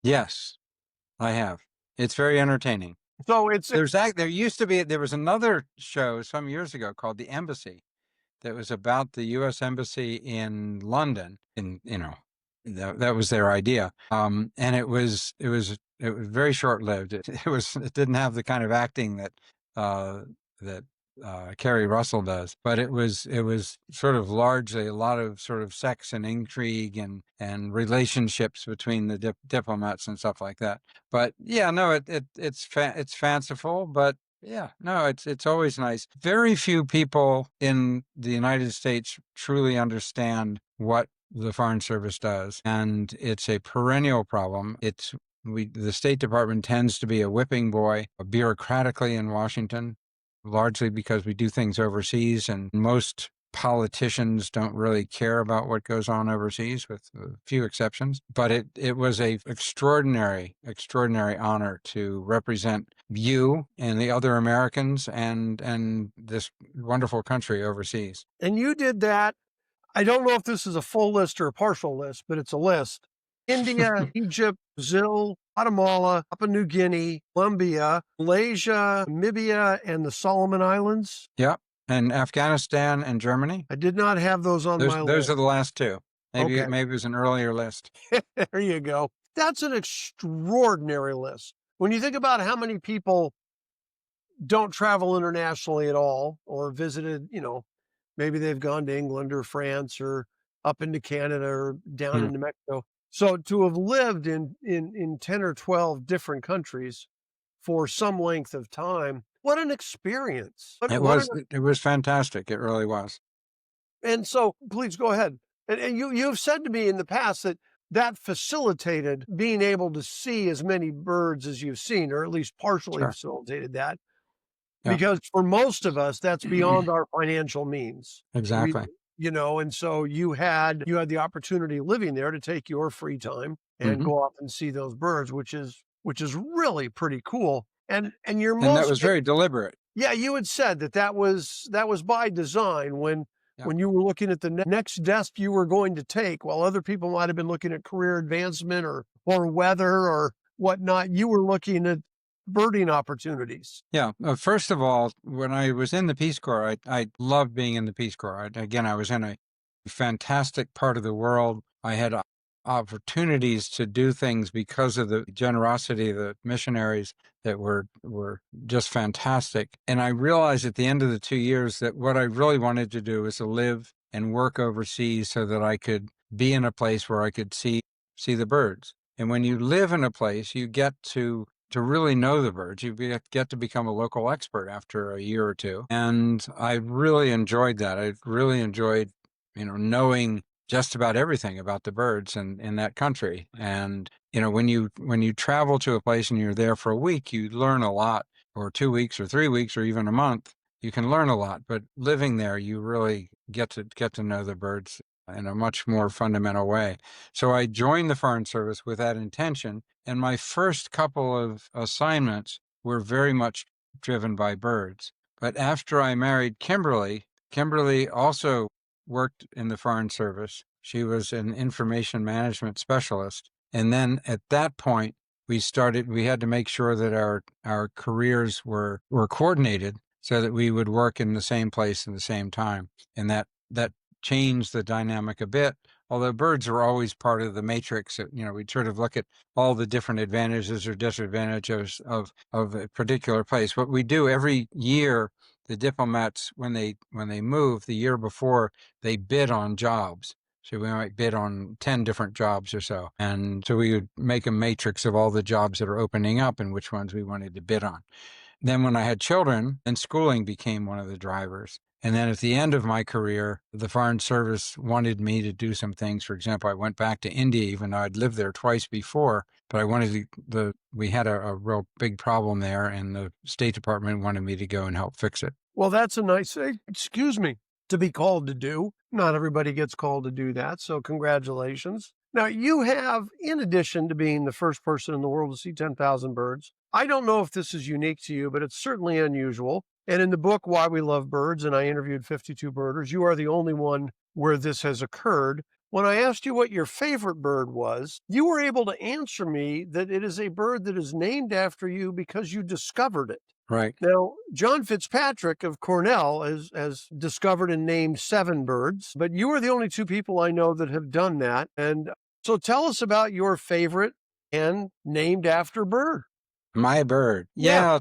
Yes, I have. It's very entertaining. So there was another show some years ago called The Embassy that was about the U.S. Embassy in London. And that was their idea. And it was very short lived. It didn't have the kind of acting that Kerry Russell does, but it was sort of largely a lot of sort of sex and intrigue and relationships between the diplomats and stuff like that. But it's fanciful, but it's always nice. Very few people in the United States truly understand what the Foreign Service does, and it's a perennial problem. The State Department tends to be a whipping boy bureaucratically in Washington, largely because we do things overseas, and most politicians don't really care about what goes on overseas, with a few exceptions. But it was a extraordinary honor to represent you and the other Americans and this wonderful country overseas. And you did that. I don't know if this is a full list or a partial list, but it's a list. India, Egypt, Brazil, Guatemala, Papua New Guinea, Colombia, Malaysia, Namibia, and the Solomon Islands. Yep. And Afghanistan and Germany. I did not have those on my Those list. are the last two. Maybe Okay. maybe it was an earlier list. There you go. That's an extraordinary list. When you think about how many people don't travel internationally at all or visited, maybe they've gone to England or France or up into Canada or down into Mexico. So to have lived in 10 or 12 different countries for some length of time, what an experience. It was fantastic. It really was. And so please go ahead. And you've said to me in the past that facilitated being able to see as many birds as you've seen, or at least partially facilitated that. Yeah. Because for most of us, that's beyond our financial means. Exactly. And so you had the opportunity living there to take your free time and go off and see those birds, which is really pretty cool. And that was very deliberate. Yeah, you had said that was by design when you were looking at the next desk you were going to take, while other people might have been looking at career advancement or weather or whatnot, you were looking at birding opportunities. Yeah. First of all, when I was in the Peace Corps, I loved being in the Peace Corps. I was in a fantastic part of the world. I had opportunities to do things because of the generosity of the missionaries that were just fantastic. And I realized at the end of the 2 years that what I really wanted to do was to live and work overseas so that I could be in a place where I could see the birds. And when you live in a place, you get to really know the birds. You get to become a local expert after a year or two. And I really enjoyed that. I really enjoyed, knowing just about everything about the birds in that country. And, when you travel to a place and you're there for a week, you learn a lot, or 2 weeks or 3 weeks or even a month, you can learn a lot. But living there, you really get to know the birds in a much more fundamental way. So I joined the Foreign Service with that intention. And my first couple of assignments were very much driven by birds. But after I married Kimberly also worked in the Foreign Service. She was an information management specialist. And then at that point, we had to make sure that our careers were coordinated so that we would work in the same place at the same time. And that changed the dynamic a bit. Although birds are always part of the matrix, we'd sort of look at all the different advantages or disadvantages of a particular place. What we do every year, the diplomats, when they move the year before, they bid on jobs. So we might bid on 10 different jobs or so. And so we would make a matrix of all the jobs that are opening up and which ones we wanted to bid on. Then when I had children, then schooling became one of the drivers. And then at the end of my career, the Foreign Service wanted me to do some things. For example, I went back to India, even though I'd lived there twice before, but I wanted we had a real big problem there, and the State Department wanted me to go and help fix it. Well, that's a nice thing, to be called to do. Not everybody gets called to do that, so congratulations. Now, you have, in addition to being the first person in the world to see 10,000 birds, I don't know if this is unique to you, but it's certainly unusual. And in the book, Why We Love Birds, and I interviewed 52 birders, you are the only one where this has occurred. When I asked you what your favorite bird was, you were able to answer me that it is a bird that is named after you because you discovered it. Right. Now, John Fitzpatrick of Cornell has discovered and named 7 birds, but you are the only 2 people I know that have done that. And so tell us about your favorite and named after bird. My bird. Yeah.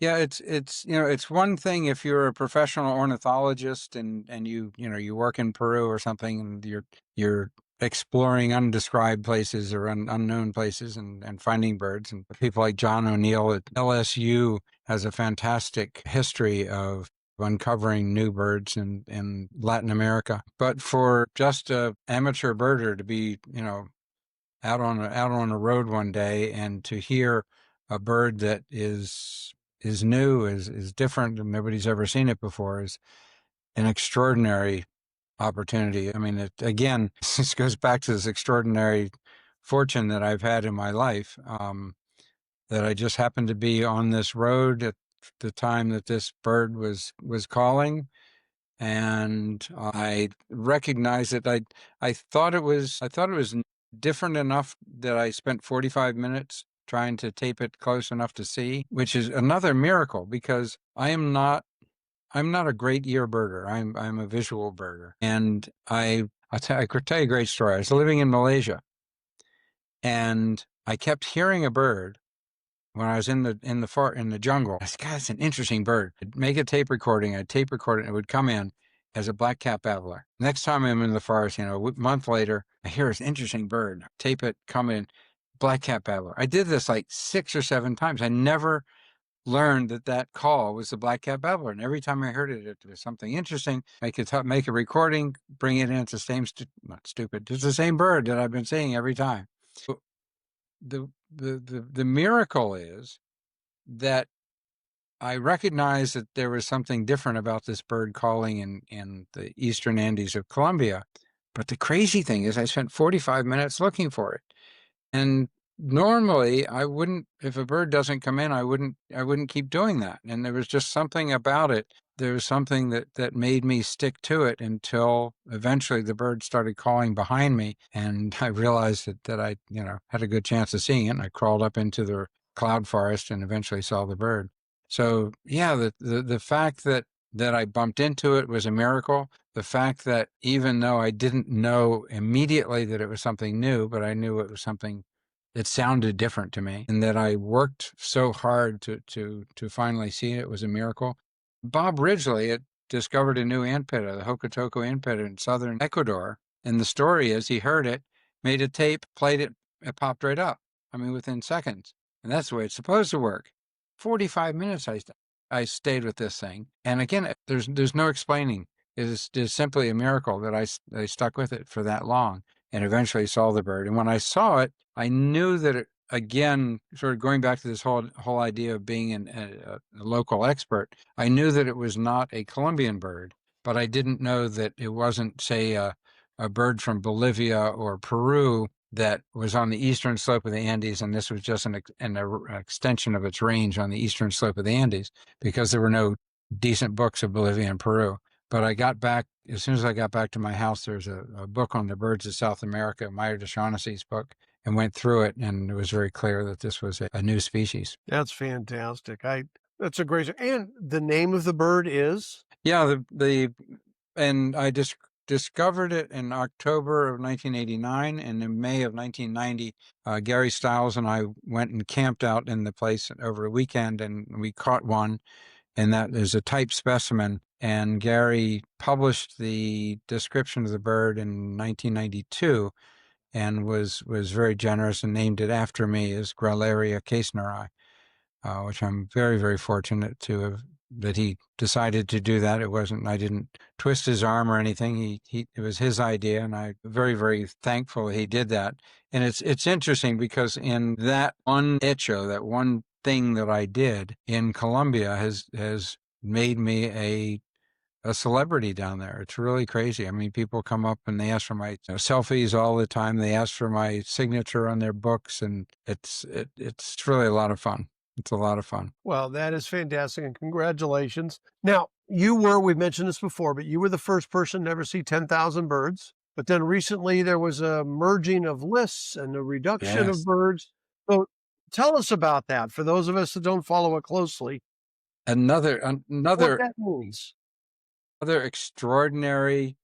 It's one thing if you're a professional ornithologist and you work in Peru or something and you're exploring undescribed places or unknown places and finding birds. And people like John O'Neill at LSU has a fantastic history of uncovering new birds in Latin America. But for just an amateur birder to be, out on a road one day and to hear a bird that is new, is different, and nobody's ever seen it before, is an extraordinary opportunity. I mean, again, this goes back to this extraordinary fortune that I've had in my life, that I just happened to be on this road at the time that this bird was calling, and I recognized that I thought it was different enough that I spent 45 minutes trying to tape it close enough to see, which is another miracle because I'm not a great ear birder. I'm a visual birder, and I could tell you a great story. I was living in Malaysia, and I kept hearing a bird when I was in the jungle. I said, God, it's an interesting bird. I'd make a tape recording. I'd tape record it, and it would come in as a black-capped babbler. Next time I'm in the forest, a month later, I hear this interesting bird. Tape it, come in, black-capped babbler. I did this like 6 or 7 times. I never learned that call was the black-capped babbler, and every time I heard it, it was something interesting. I could make a recording, bring it in. It's the same, not stupid. It's the same bird that I've been seeing every time. So the miracle is that I recognized that there was something different about this bird calling in the eastern Andes of Colombia. But the crazy thing is I spent 45 minutes looking for it. And normally I wouldn't, if a bird doesn't come in, I wouldn't keep doing that. And there was just something about it. There was something that made me stick to it until eventually the bird started calling behind me. And I realized that I, had a good chance of seeing it. And I crawled up into the cloud forest and eventually saw the bird. So yeah, the fact that I bumped into it was a miracle. The fact that even though I didn't know immediately that it was something new, but I knew it was something that sounded different to me, and that I worked so hard to finally see it was a miracle. Bob Ridgely had discovered a new antpitta, the Hokotoko antpitta in southern Ecuador, and the story is he heard it, made a tape, played it, it popped right up. I mean, within seconds. And that's the way it's supposed to work. 45 minutes I stayed with this thing. And again, there's no explaining. It is simply a miracle that I stuck with it for that long and eventually saw the bird. And when I saw it, I knew that it, again, sort of going back to this whole idea of being a local expert, I knew that it was not a Colombian bird, but I didn't know that it wasn't, say, a bird from Bolivia or Peru that was on the eastern slope of the Andes, and this was just an extension of its range on the eastern slope of the Andes, because there were no decent books of Bolivia and Peru. But I got back, as soon as I got back to my house, there's a book on the birds of South America, Meyer O'Shaughnessy's book, and went through it, and it was very clear that this was a new species. That's fantastic. That's a great, and the name of the bird is? Yeah, and I just discovered it in October of 1989, and in May of 1990, Gary Stiles and I went and camped out in the place over a weekend, and we caught one, and that is a type specimen. And Gary published the description of the bird in 1992 and was very generous and named it after me as Gralleria kaestneri, which I'm very, very fortunate to have, that he decided to do that. I didn't twist his arm or anything. It was his idea, and I'm very, very thankful he did that. And it's interesting because in that one hecho, that one thing that I did in Colombia has made me a celebrity down there. It's really crazy. I mean, people come up and they ask for my selfies all the time. They ask for my signature on their books, and it's really a lot of fun. It's a lot of fun. Well, that is fantastic, and congratulations. Now, we've mentioned this before, but you were the first person to ever see 10,000 birds. But then recently there was a merging of lists and a reduction of birds. So tell us about that for those of us that don't follow it closely. What that means. Another extraordinary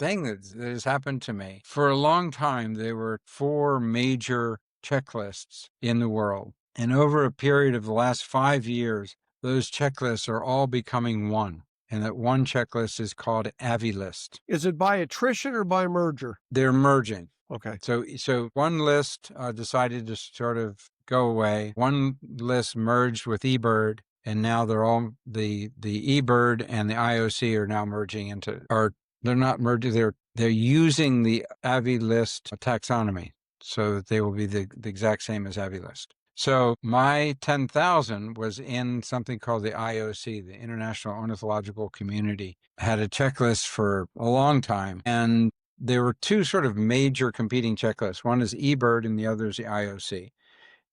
thing that has happened to me. For a long time, there were 4 major checklists in the world. And over a period of the last 5 years, those checklists are all becoming one. And that one checklist is called AviList. Is it by attrition or by merger? They're merging. Okay. So one list decided to sort of go away. One list merged with eBird, and now they're all the eBird and the IOC are now merging into, or they're not merging. They're using the AviList taxonomy, so that they will be the exact same as AviList. So my 10,000 was in something called the IOC, the International Ornithological Community. I had a checklist for a long time, and there were 2 sort of major competing checklists. One is eBird and the other is the IOC.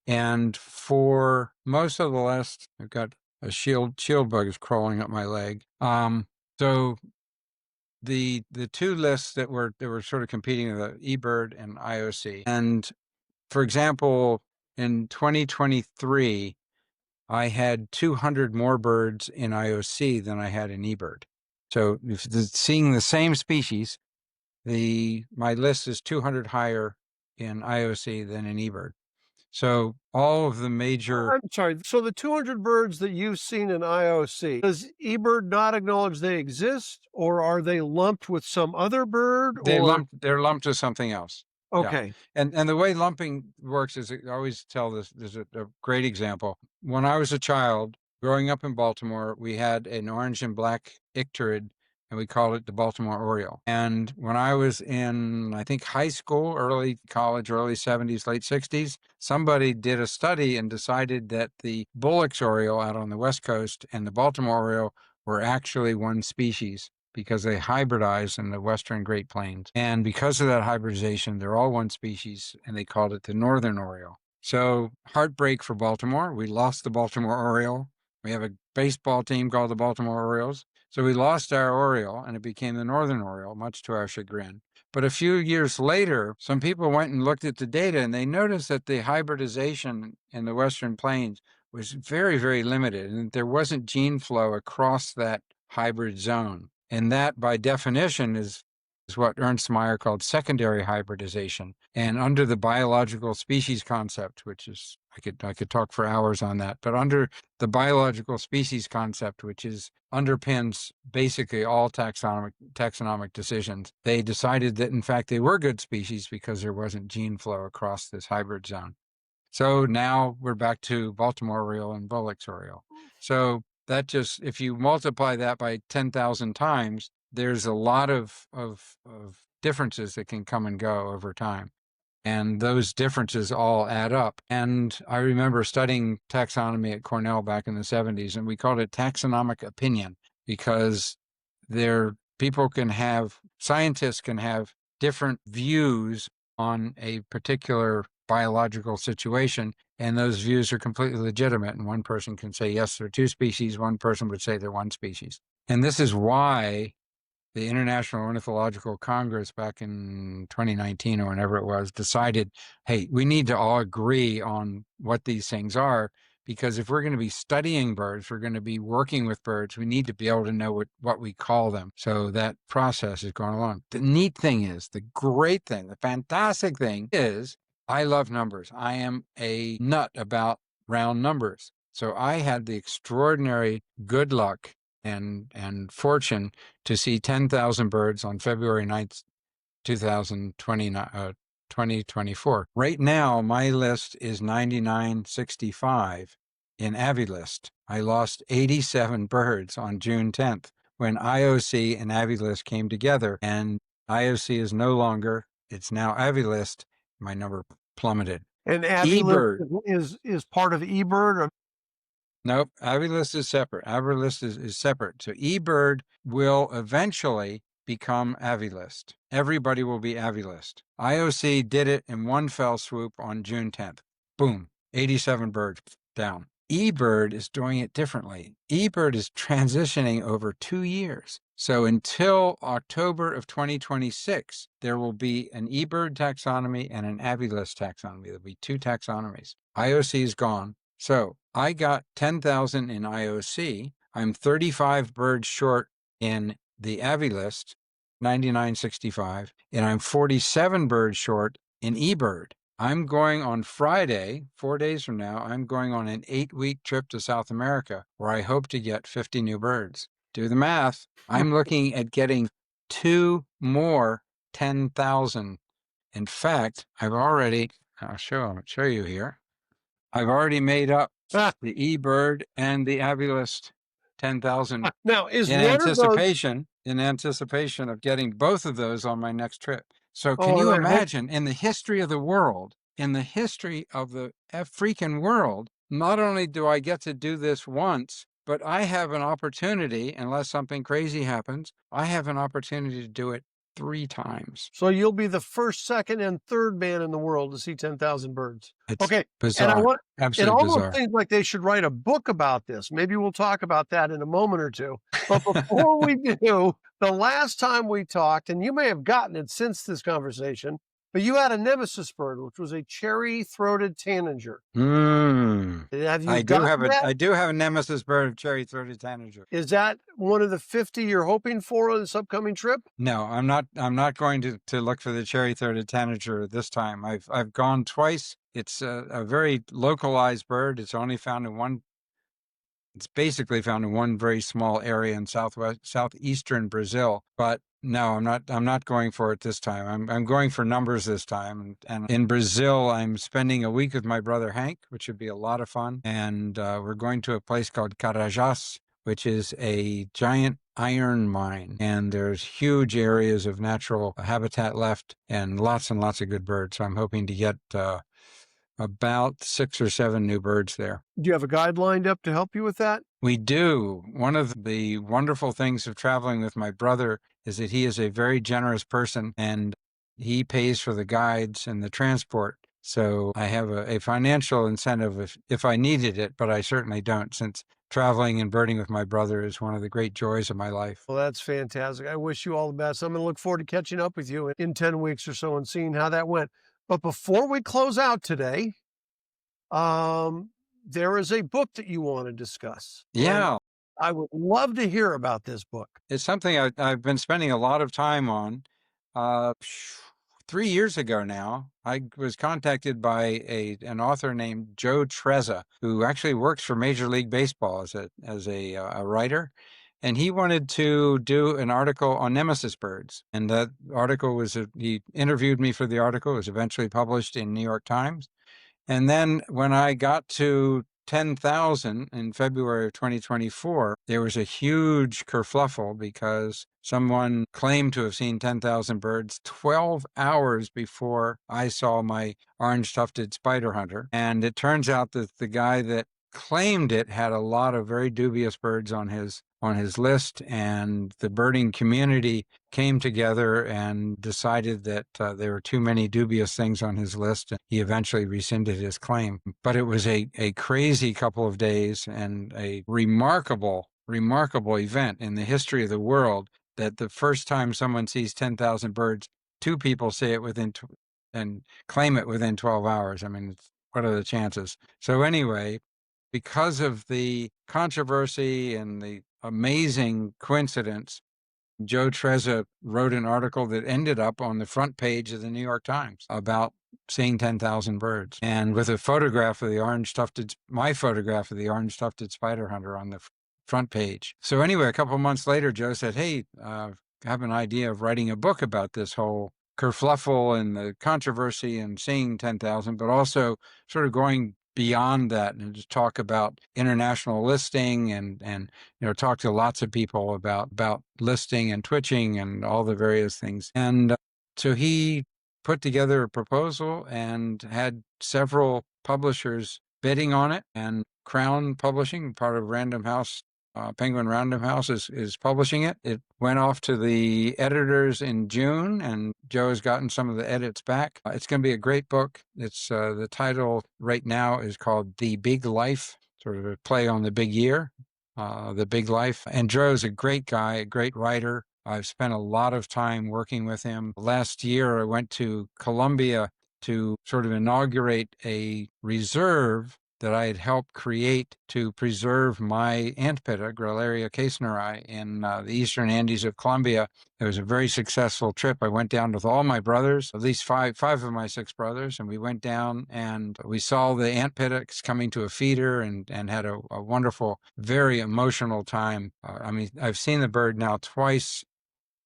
And for most of the last, I've got a shield bug is crawling up my leg. So the two lists that were sort of competing, the eBird and IOC. And for example, in 2023, I had 200 more birds in IOC than I had in eBird. So if seeing the same species, my list is 200 higher in IOC than in eBird. So all of the major... I'm sorry. So the 200 birds that you've seen in IOC, does eBird not acknowledge they exist, or are they lumped with some other bird? They're lumped with something else. Okay. Yeah. And the way lumping works is, I always tell this, there's a great example. When I was a child, growing up in Baltimore, we had an orange and black icterid, and we called it the Baltimore Oriole. And when I was in, I think, high school, early college, early 70s, late 60s, somebody did a study and decided that the Bullock's Oriole out on the West Coast and the Baltimore Oriole were actually one species, because they hybridize in the western Great Plains. And because of that hybridization, they're all one species, and they called it the Northern Oriole. So heartbreak for Baltimore. We lost the Baltimore Oriole. We have a baseball team called the Baltimore Orioles. So we lost our Oriole, and it became the Northern Oriole, much to our chagrin. But a few years later, some people went and looked at the data, and they noticed that the hybridization in the western plains was very, very limited, and there wasn't gene flow across that hybrid zone. And that, by definition, is what Ernst Mayr called secondary hybridization. And under the biological species concept, which is, I could talk for hours on that, but under the biological species concept, which underpins basically all taxonomic decisions, they decided that, in fact, they were good species because there wasn't gene flow across this hybrid zone. So now we're back to Baltimore Oriole and Bullock's Oriole. So that just, if you multiply that by 10,000 times, there's a lot of differences that can come and go over time. And those differences all add up. And I remember studying taxonomy at Cornell back in the 70s, and we called it taxonomic opinion, because scientists can have different views on a particular biological situation, and those views are completely legitimate. And one person can say, yes, there are two species. One person would say they're one species. And this is why the International Ornithological Congress back in 2019 or whenever it was decided, hey, we need to all agree on what these things are, because if we're going to be studying birds, we're going to be working with birds, we need to be able to know what we call them. So that process is going along. The neat thing is, the great thing, the fantastic thing is, I love numbers. I am a nut about round numbers. So I had the extraordinary good luck and fortune to see 10,000 birds on February 9th, 2024. Right now, my list is 9965 in AviList. I lost 87 birds on June 10th when IOC and AviList came together, and IOC is no longer, it's now AviList. My number plummeted. And AviList is part of eBird? Or? Nope, AviList is separate. AviList is separate. So eBird will eventually become AviList. Everybody will be AviList. IOC did it in one fell swoop on June 10th. Boom, 87 birds down. eBird is doing it differently. eBird is transitioning over 2 years. So until October of 2026, there will be an eBird taxonomy and an AviList taxonomy. There'll be two taxonomies. IOC is gone. So I got 10,000 in IOC. I'm 35 birds short in the AviList, 9965, and I'm 47 birds short in eBird. I'm going on Friday, 4 days from now, I'm going on an 8-week trip to South America, where I hope to get 50 new birds. Do the math. I'm looking at getting 2 more 10,000. In fact, I'll show you here. I've already made up the eBird and the AviList 10,000 now is in anticipation of getting both of those on my next trip. So can you imagine, in the history of the world, in the history of the freaking world, not only do I get to do this once, but I have an opportunity, unless something crazy happens, I have an opportunity to do it 3 times. So you'll be the first, second, and third man in the world to see 10,000 birds. It's Okay, and bizarre, it absolutely almost bizarre. seems like they should write a book about this. Maybe we'll talk about that in a moment or two. But before we do, the last time we talked, and you may have gotten it since this conversation, but you had a nemesis bird, which was a cherry-throated tanager. Have you I do have gotten that? I do have a nemesis bird of cherry-throated tanager. Is that one of the 50 you're hoping for on this upcoming trip? No, I'm not going to look for the cherry-throated tanager this time. I've gone twice. It's a very localized bird. It's basically found in one very small area in southeastern Brazil. But no, I'm not going for it this time. I'm going for numbers this time. And in Brazil, I'm spending a week with my brother Hank, which should be a lot of fun. And we're going to a place called Carajás, which is a giant iron mine. And there's huge areas of natural habitat left and lots of good birds. So I'm hoping to get about 6 or 7 new birds there. Do you have a guide lined up to help you with that? We do. One of the wonderful things of traveling with my brother is that he is a very generous person and he pays for the guides and the transport. So I have a financial incentive if I needed it, but I certainly don't, since traveling and birding with my brother is one of the great joys of my life. Well, that's fantastic. I wish you all the best. I'm going to look forward to catching up with you in 10 weeks or so and seeing how that went. But before we close out today, there is a book that you want to discuss. Yeah. And I would love to hear about this book. It's something I've been spending a lot of time on. 3 years ago now, I was contacted by an author named Joe Trezza, who actually works for Major League Baseball as a writer. And he wanted to do an article on nemesis birds. And that article he interviewed me for the article. It was eventually published in New York Times. And then when I got to 10,000 in February of 2024, there was a huge kerfluffle because someone claimed to have seen 10,000 birds 12 hours before I saw my orange-tufted spider hunter. And it turns out that the guy that claimed it had a lot of very dubious birds on his list, and the birding community came together and decided that there were too many dubious things on his list, and he eventually rescinded his claim. But it was a crazy couple of days and a remarkable event in the history of the world, that the first time someone sees 10,000 birds, 2 people say it and claim it within 12 hours. I mean, what are the chances? So anyway, because of the controversy and the amazing coincidence, Joe Trezza wrote an article that ended up on the front page of the New York Times about seeing 10,000 birds, and with a photograph of my photograph of the orange-tufted spider hunter on the front page. So anyway, a couple of months later, Joe said, hey, I have an idea of writing a book about this whole kerfluffle and the controversy and seeing 10,000, but also sort of going beyond that and just talk about international listing and talk to lots of people about listing and twitching and all the various things. And so he put together a proposal and had several publishers bidding on it, and Crown Publishing, part of Random House, Penguin Random House, is publishing it. It went off to the editors in June, and Joe has gotten some of the edits back. It's going to be a great book. It's the title right now is called The Big Life, sort of a play on the big year, The Big Life. And Joe's a great guy, a great writer. I've spent a lot of time working with him. Last year, I went to Colombia to sort of inaugurate a reserve that I had helped create to preserve my ant pitta, Grelleria kaestneri, in the eastern Andes of Colombia. It was a very successful trip. I went down with all my brothers, at least five of my 6 brothers, and we went down and we saw the ant pitta coming to a feeder and had a wonderful, very emotional time. I mean, I've seen the bird now twice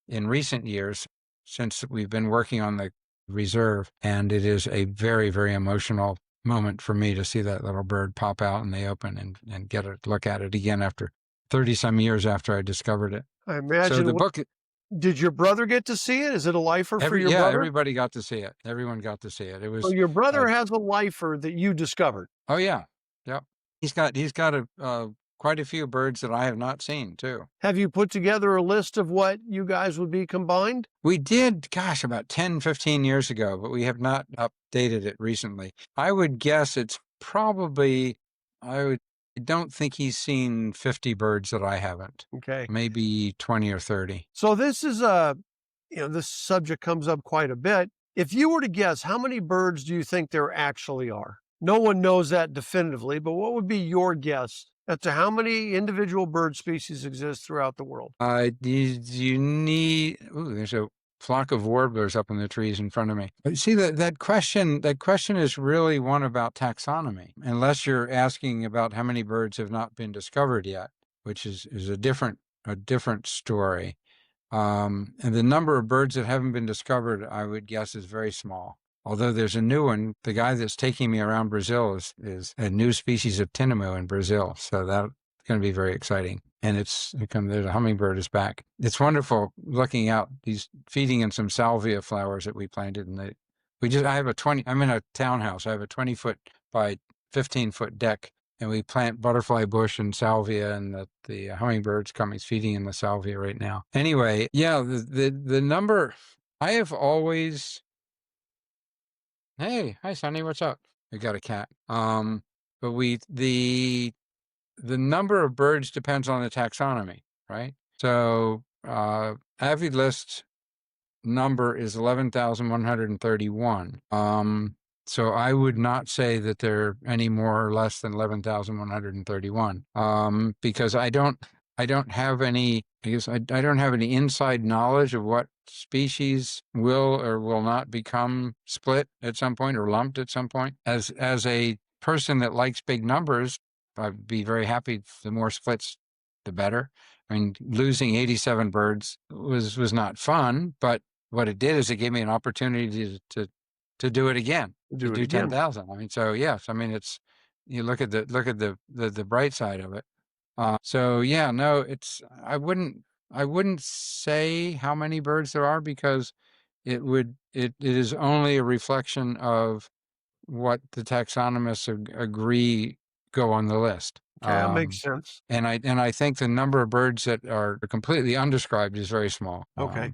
in recent years since we've been working on the reserve, and it is a very, very emotional moment for me to see that little bird pop out in the open and get a look at it again after 30-some years after I discovered it. I imagine. So the book. Did your brother get to see it? Is it a lifer for your brother? Yeah, everybody got to see it. Everyone got to see it. It was. So your brother has a lifer that you discovered. Oh yeah, yep. He's got quite a few birds that I have not seen too. Have you put together a list of what you guys would be combined? We did, gosh, about 10, 15 years ago, but we have not updated it recently. I would guess it's probably, I don't think he's seen 50 birds that I haven't. Okay. Maybe 20 or 30. So this is this subject comes up quite a bit. If you were to guess, how many birds do you think there actually are? No one knows that definitively, but what would be your guess as to how many individual bird species exist throughout the world? You need, there's a flock of warblers up in the trees in front of me. But see, that question is really one about taxonomy, unless you're asking about how many birds have not been discovered yet, which is a different story. And the number of birds that haven't been discovered, I would guess, is very small. Although there's a new one. The guy that's taking me around Brazil is a new species of tinamou in Brazil. So that's going to be very exciting. And there's a hummingbird is back. It's wonderful looking out. He's feeding in some salvia flowers that we planted. And I'm in a townhouse. I have a 20-foot by 15-foot deck. And we plant butterfly bush and salvia, and the hummingbird's coming, feeding in the salvia right now. Anyway, yeah, the number, I have always, hey, hi, Sonny, what's up? We got a cat. But the number of birds depends on the taxonomy, right? So, avid list number is 11,131. So I would not say that they're any more or less than 11,131, because I don't have any, I guess I don't have any inside knowledge of what species will or will not become split at some point or lumped at some point. As a person that likes big numbers, I'd be very happy. The more splits, the better. I mean, losing 87 birds was not fun, but what it did is it gave me an opportunity to do it again. To do 10,000. I mean, so yes, I mean, it's, you look at the bright side of it. So yeah, no, I wouldn't say how many birds there are, because it is only a reflection of what the taxonomists agree go on the list. Okay, that makes sense. And I think the number of birds that are completely undescribed is very small. Okay.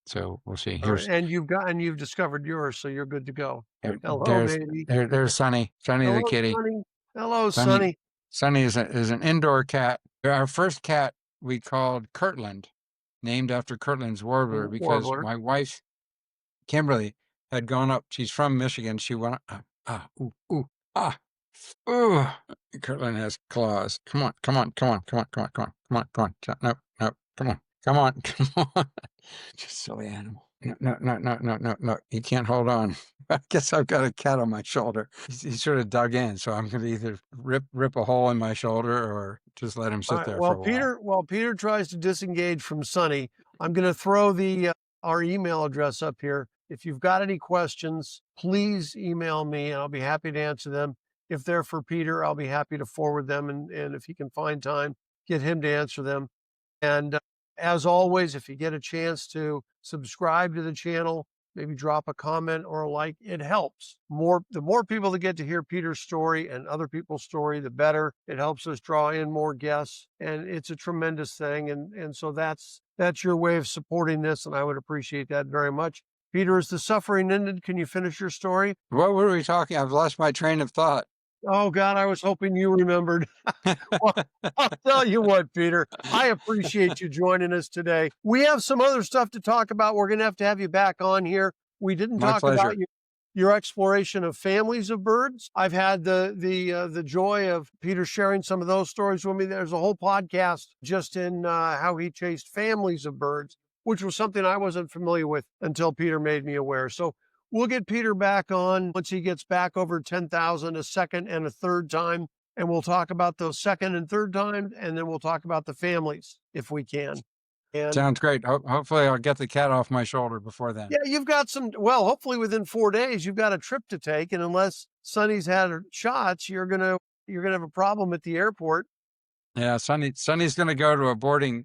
So we'll see. Right. And you've discovered yours, so you're good to go. Hello, baby. There's Sonny. Sonny the kitty. Sonny. Hello, Sonny. Sonny is an indoor cat. Our first cat we called Kirtland, named after Kirtland's warbler, because my wife, Kimberly, had gone up. She's from Michigan. She went Kirtland has claws. Come on. No, come on. Just silly animal. No. He can't hold on. I guess I've got a cat on my shoulder. He's sort of dug in, so I'm going to either rip a hole in my shoulder or just let him sit there for a while. While Peter tries to disengage from Sonny, I'm going to throw our email address up here. If you've got any questions, please email me, and I'll be happy to answer them. If they're for Peter, I'll be happy to forward them, and if he can find time, get him to answer them. And as always, if you get a chance to subscribe to the channel, maybe drop a comment or a like, it helps. The more people that get to hear Peter's story and other people's story, the better. It helps us draw in more guests, and it's a tremendous thing. And so that's your way of supporting this, and I would appreciate that very much. Peter, is the suffering ended? Can you finish your story? What were we talking? I've lost my train of thought. Oh, God, I was hoping you remembered. Well, I'll tell you what, Peter, I appreciate you joining us today. We have some other stuff to talk about. We're going to have you back on here. We didn't talk about your exploration of families of birds. I've had the joy of Peter sharing some of those stories with me. There's a whole podcast just in how he chased families of birds, which was something I wasn't familiar with until Peter made me aware. So we'll get Peter back on once he gets back over 10,000 a second and a third time, and we'll talk about those second and third times, and then we'll talk about the families if we can. And sounds great. Hopefully I'll get the cat off my shoulder before then. Yeah, you've got hopefully within 4 days, you've got a trip to take, and unless Sonny's had shots, you're gonna have a problem at the airport. Yeah, Sonny's going to go to a boarding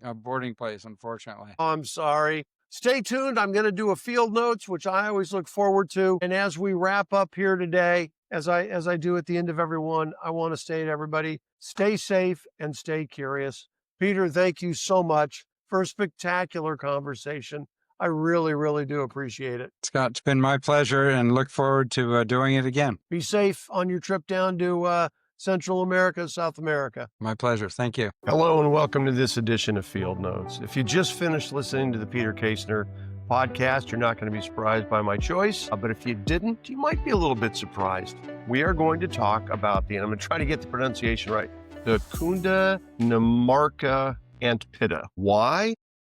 place, unfortunately. Oh, I'm sorry. Stay tuned. I'm going to do a field notes, which I always look forward to. And as we wrap up here today, as I do at the end of every one, I want to say to everybody, stay safe and stay curious. Peter, thank you so much for a spectacular conversation. I really, really do appreciate it. Scott, it's been my pleasure and look forward to doing it again. Be safe on your trip down to Central America, South America. My pleasure. Thank you. Hello and welcome to this edition of Field Notes. If you just finished listening to the Peter Kaestner podcast, you're not going to be surprised by my choice. But if you didn't, you might be a little bit surprised. We are going to talk about and I'm going to try to get the pronunciation right, the Cundinamarca antpitta. Why?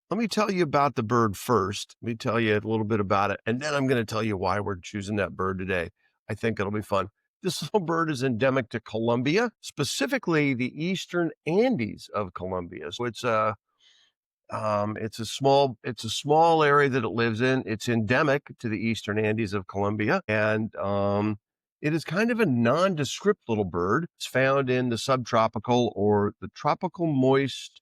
Let me tell you about the bird first. Let me tell you a little bit about it, and then I'm going to tell you why we're choosing that bird today. I think it'll be fun. This little bird is endemic to Colombia, specifically the eastern Andes of Colombia. So it's a small area that it lives in. It's endemic to the eastern Andes of Colombia, and it is kind of a nondescript little bird. It's found in the subtropical or the tropical moist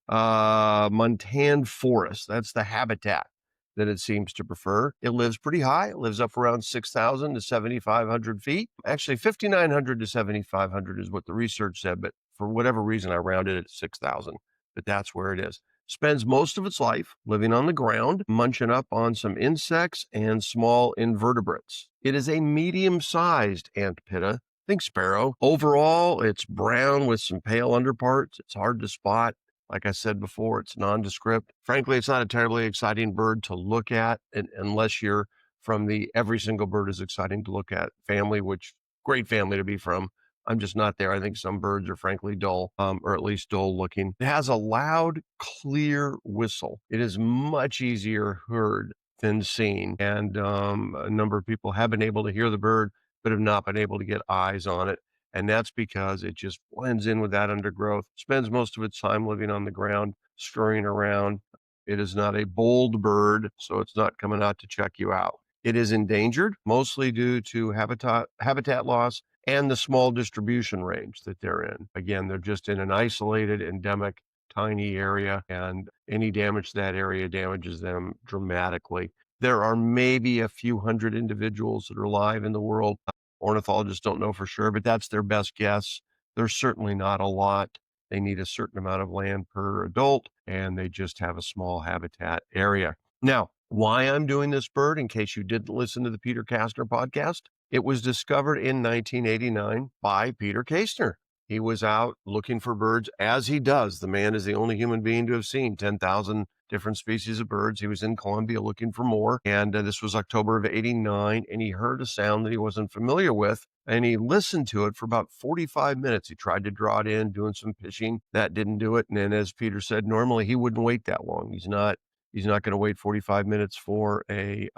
montane forest. That's the habitat that it seems to prefer. It lives pretty high. It lives up around 6,000 to 7,500 feet. Actually, 5,900 to 7,500 is what the research said, but for whatever reason, I rounded it to 6,000, but that's where it is. Spends most of its life living on the ground, munching up on some insects and small invertebrates. It is a medium-sized antpitta. Think sparrow. Overall, it's brown with some pale underparts. It's hard to spot. Like I said before, it's nondescript. Frankly, it's not a terribly exciting bird to look at unless you're from the every single bird is exciting to look at family, which great family to be from. I'm just not there. I think some birds are frankly dull, or at least dull looking. It has a loud, clear whistle. It is much easier heard than seen. And a number of people have been able to hear the bird, but have not been able to get eyes on it. And that's because it just blends in with that undergrowth, spends most of its time living on the ground, scurrying around. It is not a bold bird, so it's not coming out to check you out. It is endangered, mostly due to habitat loss and the small distribution range that they're in. Again, they're just in an isolated, endemic, tiny area, and any damage to that area damages them dramatically. There are maybe a few hundred individuals that are alive in the world. Ornithologists don't know for sure, but that's their best guess. There's certainly not a lot. They need a certain amount of land per adult, and they just have a small habitat area. Now, why I'm doing this bird, in case you didn't listen to the Peter Kaestner podcast, it was discovered in 1989 by Peter Kaestner. He was out looking for birds, as he does. The man is the only human being to have seen 10,000 different species of birds. He was in Colombia looking for more, and this was October of '89, and he heard a sound that he wasn't familiar with, and he listened to it for about 45 minutes. He tried to draw it in, doing some pitching. That didn't do it, and then as Peter said, normally he wouldn't wait that long. He's not going to wait 45 minutes for a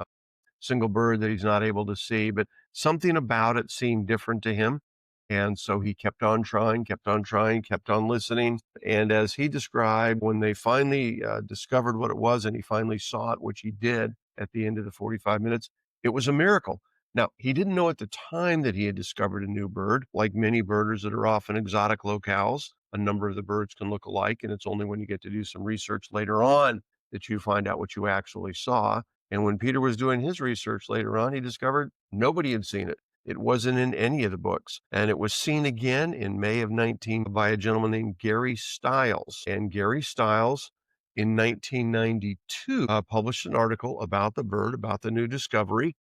single bird that he's not able to see, but something about it seemed different to him. And so he kept on trying, kept on listening. And as he described, when they finally discovered what it was and he finally saw it, which he did at the end of the 45 minutes, it was a miracle. Now, he didn't know at the time that he had discovered a new bird. Like many birders that are off in exotic locales, a number of the birds can look alike. And it's only when you get to do some research later on that you find out what you actually saw. And when Peter was doing his research later on, he discovered nobody had seen it. It wasn't in any of the books. And it was seen again in May of 19 by a gentleman named Gary Stiles. And Gary Stiles in 1992 published an article about the bird, about the new discovery,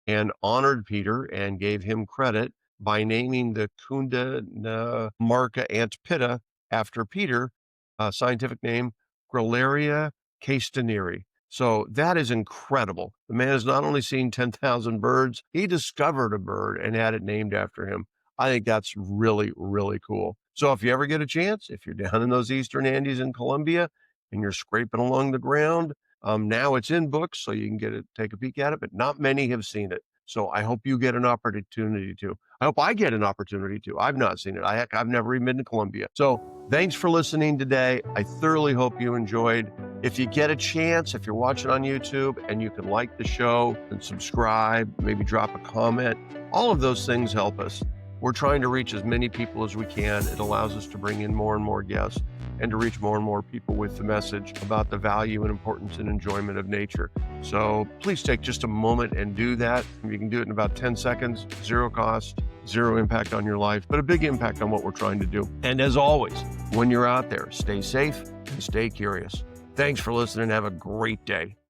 and honored Peter and gave him credit by naming the Cundinamarca antpitta after Peter, scientific name Grilleria caesteneri. So that is incredible. The man has not only seen 10,000 birds, he discovered a bird and had it named after him. I think that's really, really cool. So if you ever get a chance, if you're down in those eastern Andes in Colombia and you're scraping along the ground, now it's in books, so you can take a peek at it, but not many have seen it. So I hope you get an opportunity to. I hope I get an opportunity to. I've not seen it. I've never even been to Colombia. So thanks for listening today. I thoroughly hope you enjoyed. If you get a chance, if you're watching on YouTube and you can like the show and subscribe, maybe drop a comment, all of those things help us. We're trying to reach as many people as we can. It allows us to bring in more and more guests. and to reach more and more people with the message about the value and importance and enjoyment of nature. So please take just a moment and do that. You can do it in about 10 seconds, zero cost, zero impact on your life, but a big impact on what we're trying to do. And as always, when you're out there, stay safe and stay curious. Thanks for listening. Have a great day.